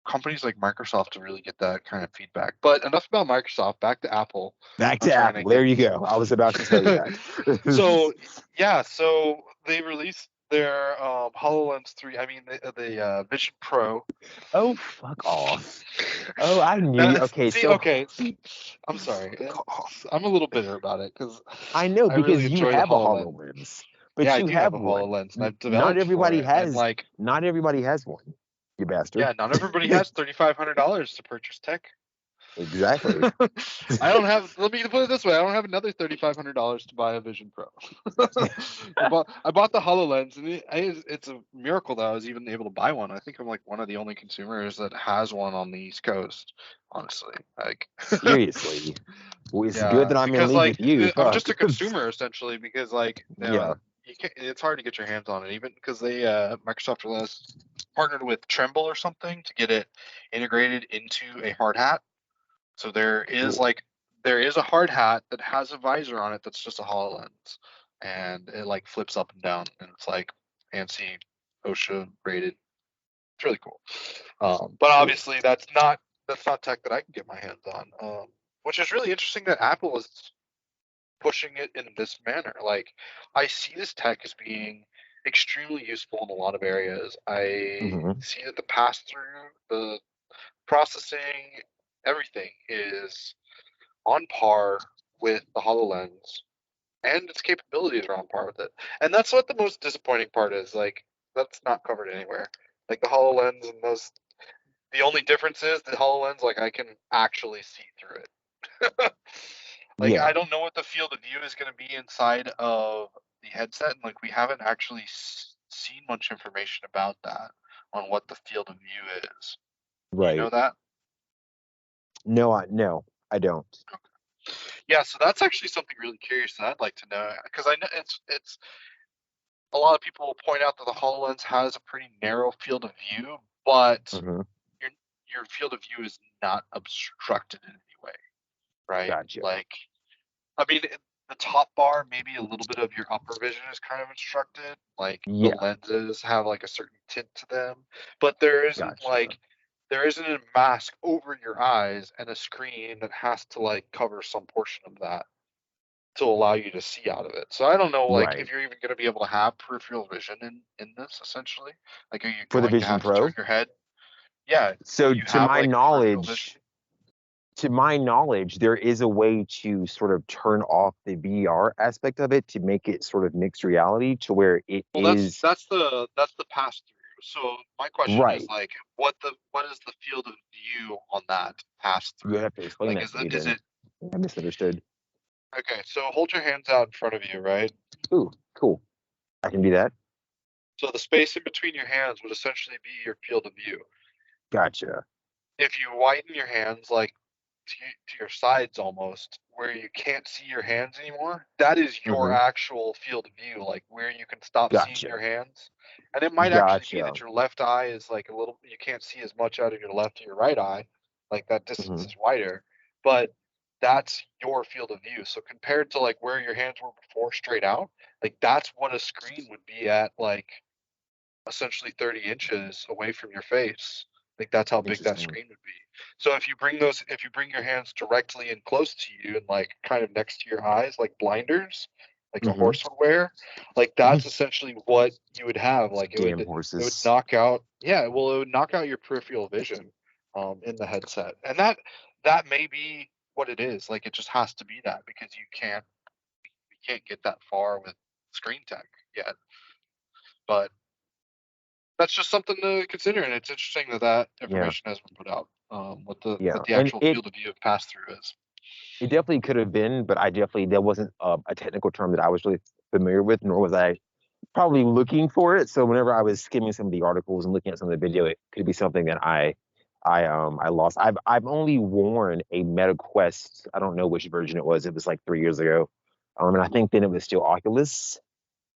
companies like Microsoft to really get that kind of feedback. But enough about Microsoft. Back to Apple. Back I'm to trying to Apple. There get. you go. I was about to tell you that. So yeah, so they released their HoloLens 3. I mean the Vision Pro. Oh, fuck off. Oh, I knew you. Okay, See, so okay, I'm sorry. fuck off. I'm a little bitter about it because I know I really because you enjoy the have a HoloLens. HoloLens, Yeah, but I you do have have a one. HoloLens, and I've Not developed for everybody it, and has. like, Not everybody has one. You bastard. yeah, not everybody has $3,500 to purchase tech. Exactly. I don't have. Let me put it this way: I don't have another $3,500 to buy a Vision Pro. I bought the Hololens, and it's a miracle that I was even able to buy one. I think I'm like one of the only consumers that has one on the East Coast. Honestly, like, Seriously. Well, it's good yeah, that I'm in because league like with you. I'm Fuck. just a consumer essentially. Because like, Yeah. it's hard to get your hands on it, even because Microsoft has partnered with Tremble or something to get it integrated into a hard hat. So Cool. there is a hard hat that has a visor on it that's just a HoloLens, and it like flips up and down, and it's like ANSI OSHA rated. It's really cool. But Cool. obviously that's not tech that I can get my hands on. Which is really interesting that Apple is pushing it in this manner. Like I see this tech as being extremely useful in a lot of areas. I Hmm. see that the pass through, the processing, everything is on par with the HoloLens, and its capabilities are on par with it. And that's what the most disappointing part is. Like that's not covered anywhere. Like the HoloLens and those. The only difference is the HoloLens. Like I can actually see through it. Like Yeah. I don't know what the field of view is going to be inside of the headset, and like we haven't actually seen much information about that on what the field of view is. Do you know Right. that? No, I don't. Yeah, so that's actually something really curious that I'd like to know because I know it's a lot of people will point out that the HoloLens has a pretty narrow field of view, but Hmm. your your field of view is not obstructed in any way, right? Gotcha. Like I mean, the top bar, maybe a little bit of your upper vision is kind of instructed. Like the Yeah, lenses have like a certain tint to them, but gotcha. there isn't a mask over your eyes and a screen that has to like cover some portion of that to allow you to see out of it. So I don't know, like Right. if you're even going to be able to have peripheral vision in this essentially. Like, are you For the going to Vision have to turn Pro. your head? Yeah. Will So you have like peripheral vision? to my knowledge, there is a way to sort of turn off the VR aspect of it to make it sort of mixed reality to where it Well, is that's the pass through. So my question is right. like, what is the field of view on that pass You through? have to explain Like, that to me is then. it I misunderstood. okay? So hold your hands out in front of you, right? Ooh, cool. I can do that. So the space in between your hands would essentially be your field of view. Gotcha. If you widen your hands like to your sides almost, where you can't see your hands anymore, that is your Hmm. actual field of view, like where you can stop seeing Gotcha. your hands. And it might actually be Gotcha. that your left eye is like a little, you can't see as much out of your left to your right eye, like that distance Hmm. is wider, but that's your field of view. So compared to like where your hands were before straight out, like that's what a screen would be at, like essentially 30 inches away from your face. Like that's how big that Interesting. screen would be. So if you bring your hands directly and close to you and like kind of next to your eyes, like blinders, like a Hmm. horse would wear, like that's essentially what you would have. Like Damn it would horses. knock out, yeah, well, it would knock out your peripheral vision, in the headset, and that may be what it is. Like it just has to be that because you can't get that far with screen tech yet, but that's just something to consider, and it's interesting that that Yeah. information has been put out. Yeah. What the And actual it field of view of pass through is. it definitely could have been, but I definitely there wasn't a technical term that I was really familiar with, nor was I probably looking for it. So whenever I was skimming some of the articles and looking at some of the video, it could be something that I lost. I've only worn a Meta Quest. I don't know which version it was. It was like 3 years ago. And I think then it was still Oculus.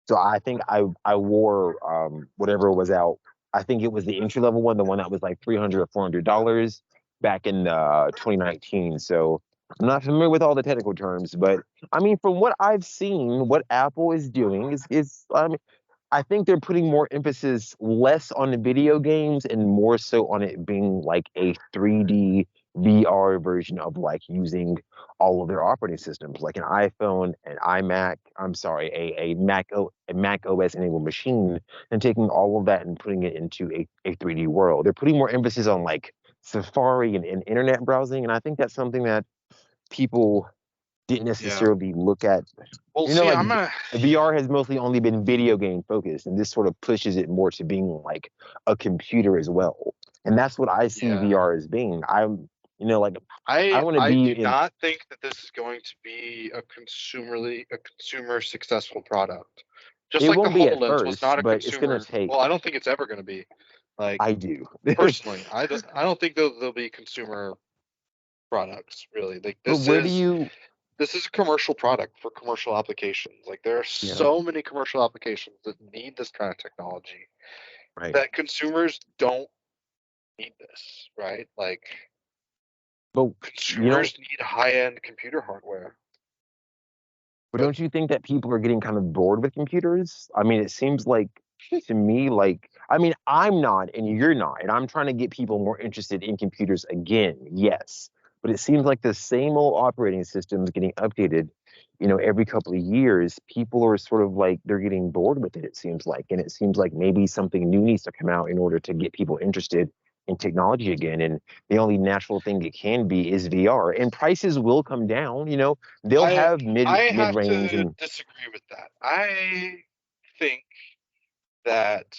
So I think I wore whatever was out. I think it was the entry level one, the one that was like $300 or $400 back in 2019. So I'm not familiar with all the technical terms, but I mean, from what I've seen, what Apple is doing is I think they're putting more emphasis less on the video games and more so on it being like a 3D VR version of like using all of their operating systems, like an iPhone, an iMac, I'm sorry, a Mac OS enabled machine, and taking all of that and putting it into a 3D world. They're putting more emphasis on like Safari and internet browsing, and I think that's something that people didn't Yeah. necessarily look at. Well, You know, see, like I'm gonna. VR has mostly only been video game focused, and this sort of pushes it more to being like a computer as well. And that's what I see Yeah. VR as being. Like I want to I be do in. not think that this is going to be a consumer successful product. Just It like the won't be at HoloLens was first, not a but it's gonna consumer. take. Well, I don't think it's ever going to be. Like I do. personally, I don't think they'll be consumer products really. Like But where do you? this is a commercial product for commercial applications. Like there are Yeah, so many commercial applications that need this kind of technology right. that consumers don't need this, right? Like But you know, consumers need high-end computer hardware. but But don't you think that people are getting kind of bored with computers? I mean, it seems like to me, like, I mean, I'm not and you're not, and I'm trying to get people more interested in computers again, yes. But it seems like the same old operating systems getting updated, every couple of years, people are sort of like they're getting bored with it, it seems like. And it seems like maybe something new needs to come out in order to get people interested in technology again. And the only natural thing it can be is VR. And prices will come down, they'll I have I mid have range to and disagree with that. I think that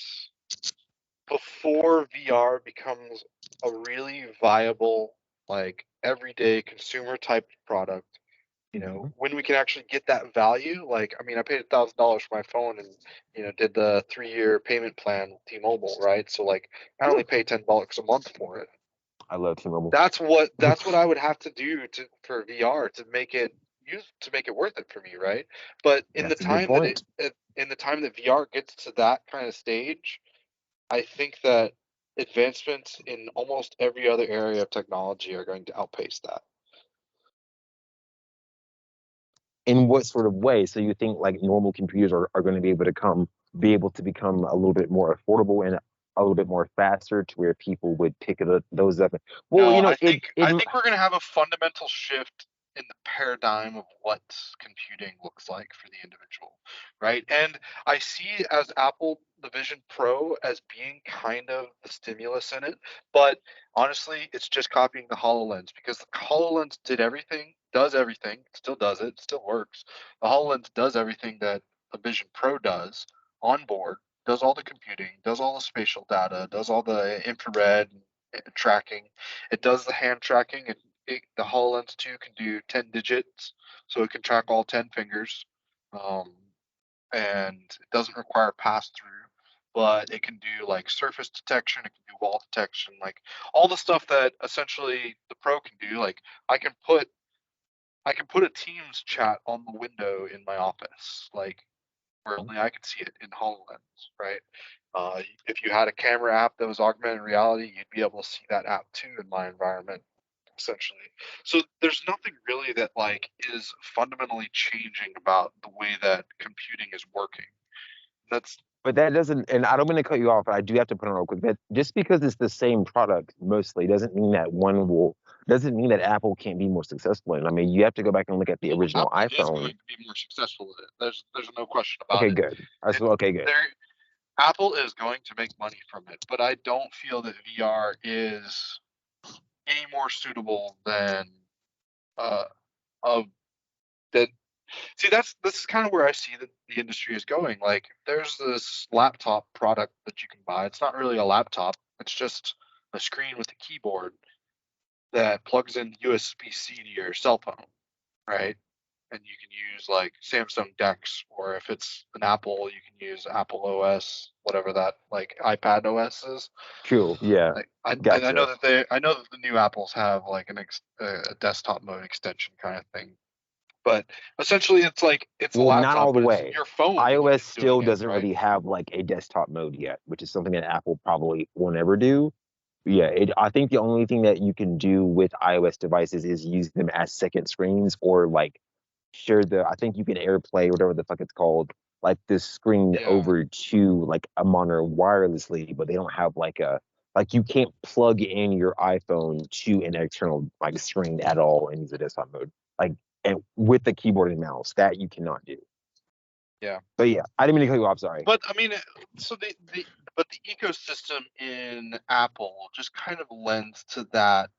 before VR becomes a really viable, like everyday consumer type product, Mhm. when we can actually get that value, like I mean, I paid $1,000 for my phone and did the 3-year payment plan with T-Mobile, right? So like I only pay $10 a month for it. I love T-Mobile. That's what I would have to do for VR to make it worth it for me, right? But That's a good point. in the time that VR gets to that kind of stage, I think that advancements in almost every other area of technology are going to outpace that. In what sort of way? So you think like normal computers are going to be able to become a little bit more affordable and a little bit more faster to where people would pick those up? Well, No, you know, I think we're going to have a fundamental shift in the paradigm of what computing looks like for the individual, right? And I see as Apple the Vision Pro as being kind of the stimulus in it, but honestly, it's just copying the HoloLens because the HoloLens did everything, does everything, still does it, still works. The HoloLens does everything that a Vision Pro does on board, does all the computing, does all the spatial data, does all the infrared tracking. It does the hand tracking. The HoloLens 2 can do 10 digits, so it can track all 10 fingers. Um, and it doesn't require pass through, but it can do like surface detection, it can do wall detection, like all the stuff that essentially the Pro can do. Like I can put a Teams chat on the window in my office, like where only I could see it in HoloLens, right? If you had a camera app that was augmented reality, you'd be able to see that app too in my environment, essentially. So there's nothing really that like is fundamentally changing about the way that computing is working. That's but that doesn't, and I don't mean to cut you off, but I do have to put on real quick that just because it's the same product mostly doesn't mean that Apple can't be more successful. And I mean, you have to go back and look at the well, original Apple is going iPhone. to be more successful with it. There's no question about Okay, it. good. And Okay, good. there Apple is going to make money from it, but I don't feel that VR is any more suitable than uh, of that. See, this is kind of where I see that the industry is going. Like, there's this laptop product that you can buy. It's not really a laptop. It's just a screen with a keyboard that plugs in USB-C to your cell phone, right? And you can use like Samsung DeX, or if it's an Apple, you can use Apple OS, whatever that like iPad OS is. Cool. Yeah. Like I know Gotcha. that the new Apples have like a desktop mode extension kind of thing, but essentially it's like it's a Well, not all laptop, the but it's way. your phone iOS is doing still it, doesn't right? really have like a desktop mode yet, which is something that Apple probably will never do. Yeah, I think the only thing that you can do with iOS devices is use them as second screens or like share I think you can AirPlay, whatever the fuck it's called, like this screen Yeah, over to like a monitor wirelessly, but they don't have like you can't plug in your iPhone to an external like screen at all and use a desktop mode. Like and with the keyboard and mouse, that you cannot do. yeah. But yeah, I didn't mean to cut you off, sorry. But I mean, so the ecosystem in Apple just kind of lends to that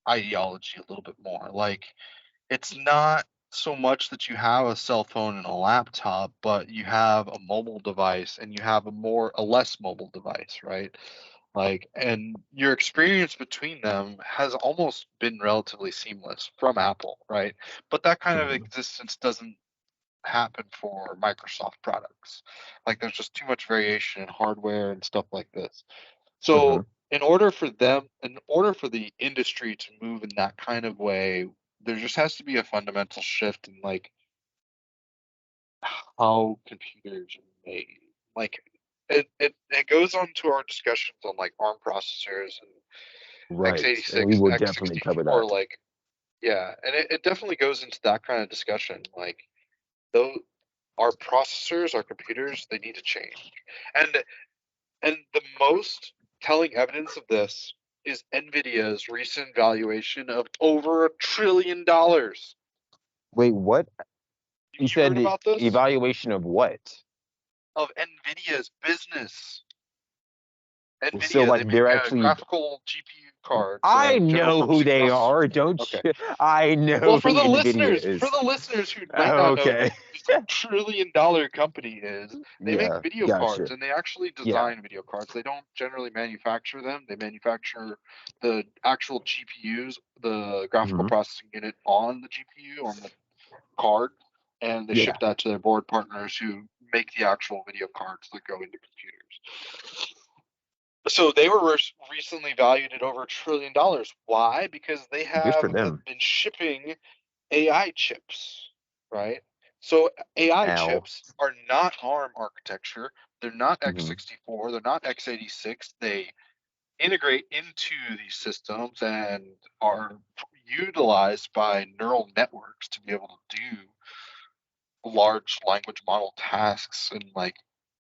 ideology a little bit more. Like it's not so much that you have a cell phone and a laptop, but you have a mobile device and you have a less mobile device, right? Like, and your experience between them has almost been relatively seamless from Apple, right? But that kind of Mhm. existence doesn't happen for Microsoft products. Like, there's just too much variation in hardware and stuff like this. Mhm. So, in order for the industry to move in that kind of way, there just has to be a fundamental shift in like how computers are made. Like it goes on to our discussions on like ARM processors and Right. And we x86, will definitely cover x64, that. like yeah, and it definitely goes into that kind of discussion. Like those our processors, our computers, they need to change. And the most telling evidence of this is Nvidia's recent valuation of over $1 trillion. Wait, what? You You said heard the about this? evaluation of what? Of Nvidia's business. So Nvidia, they like make they're actually graphical GPU cards, I general know who purpose they processors. are, don't Okay. you? I Well, know who Nvidia for is. the listeners who might not know who Okay. this $1 trillion company is, they make Yeah, video cards gotcha. and they actually Yeah. design video cards. They don't generally manufacture them. They manufacture the actual GPUs, the graphical Hmm. processing unit on the GPU, on the card, and they ship Yeah. that to their board partners who make the actual video cards that go into computers. So they were recently valued at over $1 trillion. Why? Because they Good have for them. been shipping AI chips, right? So AI Al. chips are not ARM architecture. They're not Hmm. x64. They're not x86. They integrate into these systems and are utilized by neural networks to be able to do. large language model tasks and like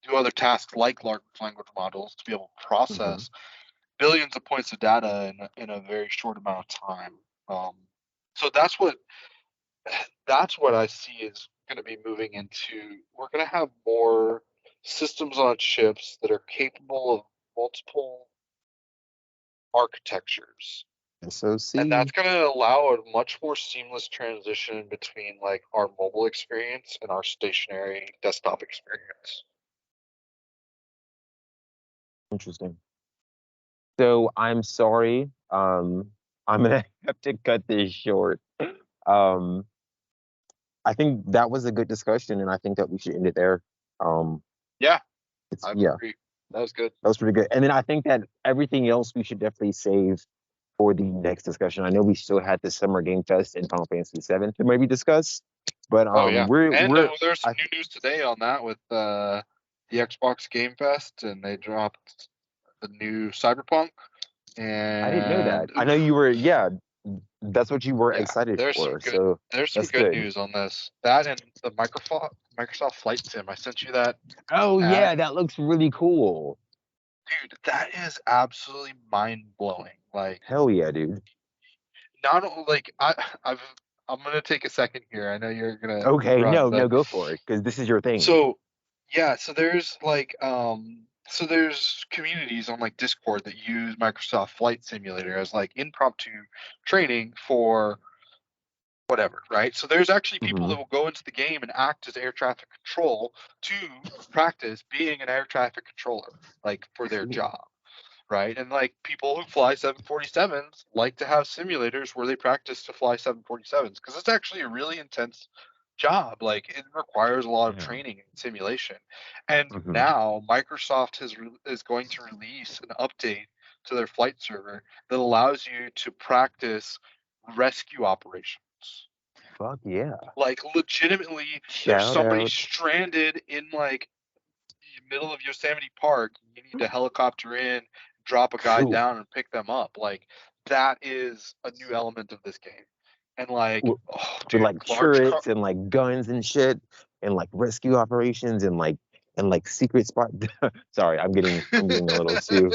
do other tasks like large language models to be able to Hmm. process billions of points of data in a very short amount of time. Um, so that's what I see is going to be moving into. We're going to have more systems on chips that are capable of multiple architectures. And SOC. that's going to allow a much more seamless transition between like our mobile experience and our stationary desktop experience. Interesting. So I'm sorry. I'm gonna have to cut this short. Um, I think that was a good discussion, and I think that we should end it there. Um, Yeah, it's I yeah, agree. That was good. that was pretty good. And then I think that everything else we should definitely save for the next discussion. I know we still had the Summer Game Fest and Final Fantasy VII to maybe discuss, but Oh yeah, and we're there's some I new news today on that with the Xbox Game Fest, and they dropped the new Cyberpunk, I didn't know and that. I know you were that's what you were yeah, excited for. So there's some that's good good. news on this. That and the Microsoft Flight Sim. I sent you that Oh ad. yeah, that looks really cool. Dude, that is absolutely mind blowing. Like, Hell yeah, dude. not like I've I'm gonna take a second here. I know you're gonna Okay, run, no, but go for it, because this is your thing. so yeah, so there's like so there's communities on like Discord that use Microsoft Flight Simulator as like impromptu training for whatever, right? So there's actually people Hmm. that will go into the game and act as air traffic control to practice being an air traffic controller, like for their Cool. job, right? And like people who fly 747s like to have simulators where they practice to fly 747s because it's actually a really intense job. Like it requires a lot of Yeah. training and simulation. And Hmm. now Microsoft is going to release an update to their flight server that allows you to practice rescue operations. Fuck yeah. Like legitimately, there's Shout somebody out. stranded in like the middle of Yosemite Park. You need to helicopter in, drop a guy Cool. down, and pick them up. Like that is a new element of this game. And like, W- oh, With dude, like large car. turrets and like guns and shit and like rescue operations and like secret spot. Sorry, I'm getting a little too.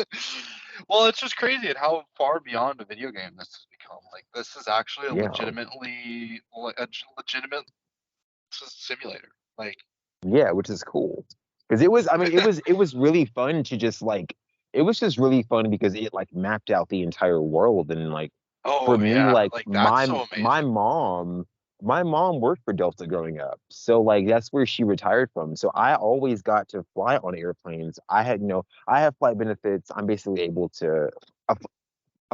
Well, it's just crazy at how far beyond a video game this has become. Like, this is actually a Yeah. legitimately like a legitimate simulator. Like, Yeah, which is cool. Because it was, I mean, it was really fun to just like it was just really fun because it like mapped out the entire world and like for oh me, yeah, like like that's my so my amazing. mom, my mom worked for Delta growing up. So like that's where she retired from. So I always got to fly on airplanes. I have flight benefits. I'm basically able to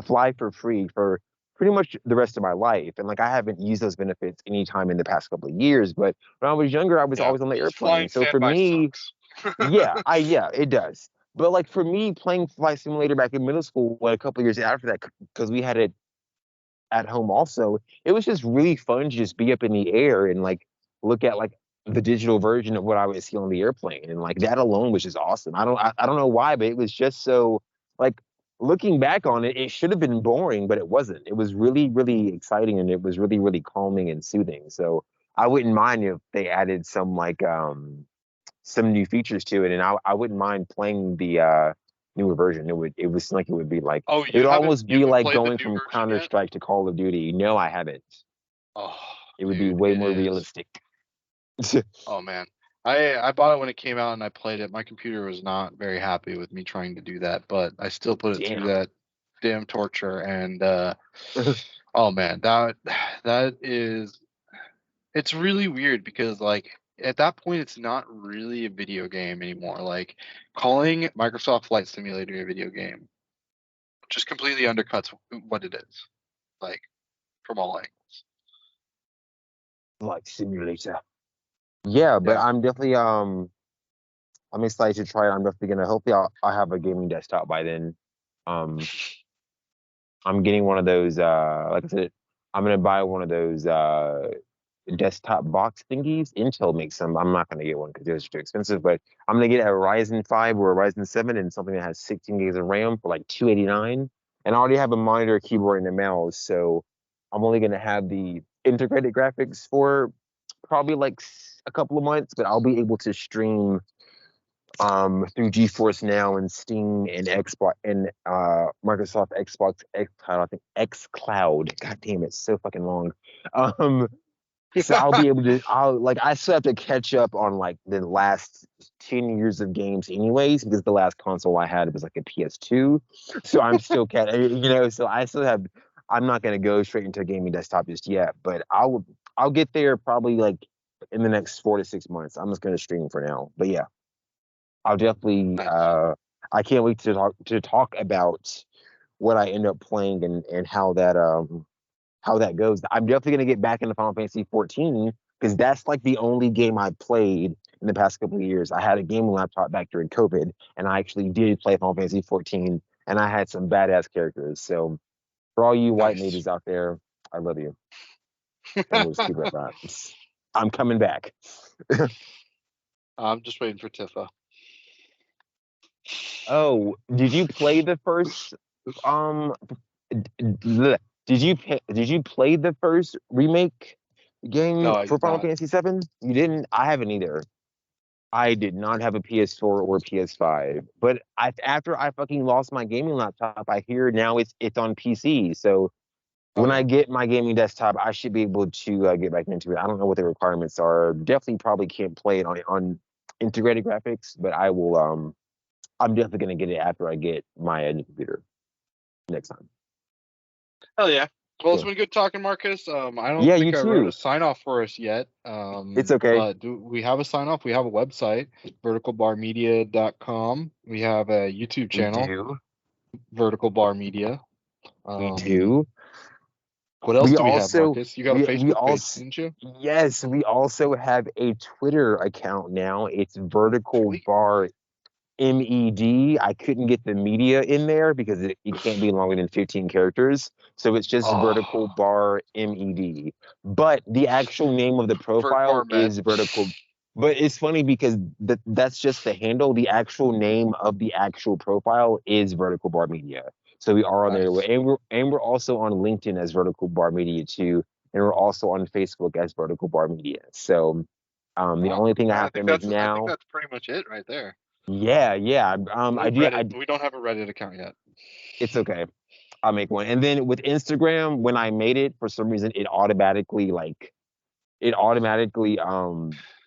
fly for free for pretty much the rest of my life. And like I haven't used those benefits anytime in the past couple of years, but when I was younger, I was Yeah, always on the just airplane. flying So for standby me, sucks. yeah, it does. But like for me, playing Flight Simulator back in middle school, a couple of years after that, because we had it at home also, it was just really fun to just be up in the air and like look at like the digital version of what I would see on the airplane. And like that alone was just awesome. I don't know why, but it was just so like looking back on it, it should have been boring, but it wasn't. It was really, really exciting and it was really, really calming and soothing. So I wouldn't mind if they added some new features to it, and I wouldn't mind playing the newer version. It was like it would be like Oh, it would almost you be haven't like played the going new from version Counter yet? Strike to Call of Duty. No, I haven't. Oh, It would be dude, way it more is. realistic. Oh man, I bought it when it came out and I played it. My computer was not very happy with me trying to do that, but I still put it through Damn. that damn torture. And oh man, that is it's really weird because like at that point it's not really a video game anymore. Like calling Microsoft Flight Simulator a video game just completely undercuts what it is. Like from all angles. Like simulator. Yeah, but Yeah. I'm excited to try it. I'm definitely gonna hopefully I'll have a gaming desktop by then. Um I'm getting one of those like I said, I'm gonna buy one of those desktop box thingies. Intel makes some. I'm not gonna get one because those are too expensive, but I'm gonna get a Ryzen 5 or a Ryzen 7 and something that has 16 gigs of RAM for like 289. And I already have a monitor, keyboard, and a mouse, so I'm only gonna have the integrated graphics for probably like a couple of months, but I'll be able to stream through GeForce Now and Steam and Xbox and Microsoft Xbox X Cloud. I think X Cloud. God damn it, so fucking long. So I'll be able to. I still have to catch up on like the last 10 years of games, anyways, because the last console I had was like a PS2. So I'm still So I still have. I'm not gonna go straight into a gaming desktop just yet, but I'll get there probably like in the next 4 to 6 months. I'm just gonna stream for now, but yeah. I'll definitely. Nice. I can't wait to talk about what I end up playing and how that goes. I'm definitely gonna get back into Final Fantasy 14 because that's like the only game I played in the past couple of years. I had a gaming laptop back during COVID, and I actually did play Final Fantasy 14, and I had some badass characters. So for all you white Nice. ladies out there, I love you, and we'll just keep it at that. I'm coming back. I'm just waiting for Tifa. Oh, did you play the first did you play the first remake No, game I for did Final not. Fantasy VII? You didn't? I haven't either. I did not have a PS4 or PS5, but after I fucking lost my gaming laptop, I hear now it's on PC. So Oh when I yeah. get my gaming desktop, I should be able to get back into it. I don't know what the requirements are. Definitely probably can't play it on integrated graphics, but I will. I'm definitely gonna get it after I get my new computer next time. Hell yeah. Well, it's Yeah. been good talking, Marcus. I don't Yeah, you think I wrote a too. sign off for us yet. It's okay. But do we have a sign off? We have a website, verticalbarmedia.com. We have a YouTube We channel, do. Vertical Bar Media. We Um, do. what else We do we have, also Marcus? You got a we Facebook page, also didn't you? yes, we also have a Twitter account now. It's Vertical Sweet. Bar MED. I couldn't get the media in there because it can't be longer than 15 characters. So it's just Vertical Oh, Bar MED. But the actual name of the Vert profile Bar Med. is Vertical. But it's funny because that's just the handle. The actual name of the actual profile is Vertical Bar Media. So we are on there, Nice. and we're also on LinkedIn as Vertical Bar Media too, and we're also on Facebook as Vertical Bar Media. So the Wow. only thing I Yeah, have to make I think now. that's pretty much it right there. Yeah. No I do. Reddit. We don't have a Reddit account yet. It's okay. I'll make one. And then with Instagram, when I made it, for some reason, it automatically Yeah,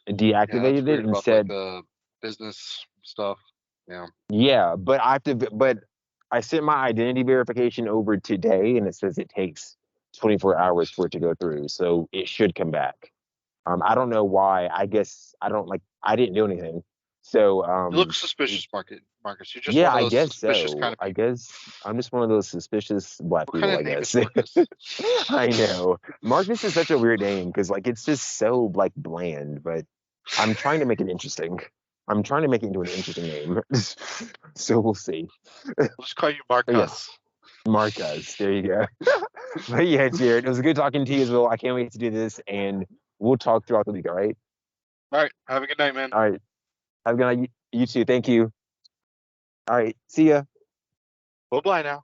that's deactivated it weird and about like said, the business stuff. Yeah. yeah, but I sent my identity verification over today, and it says it takes 24 hours for it to go through, so it should come back. I don't know why. I guess I didn't do anything. So You look suspicious, Marcus. You're just yeah, one of I those guess suspicious so. kind of I people. guess I'm just one of those suspicious black What kind people, of I name is guess. Marcus? I know. Marcus is such a weird name because like it's just so like bland, but I'm trying to make it interesting. I'm trying to make it into an interesting name. So we'll see. We'll just call you But yeah, Marcus. Marcus. There you go. But yeah, Jared, it was good talking to you as well. I can't wait to do this and we'll talk throughout the week, all right? All right. Have a good night, man. All right. Have a good night. You too. Thank you. All right. See ya. Bye bye now.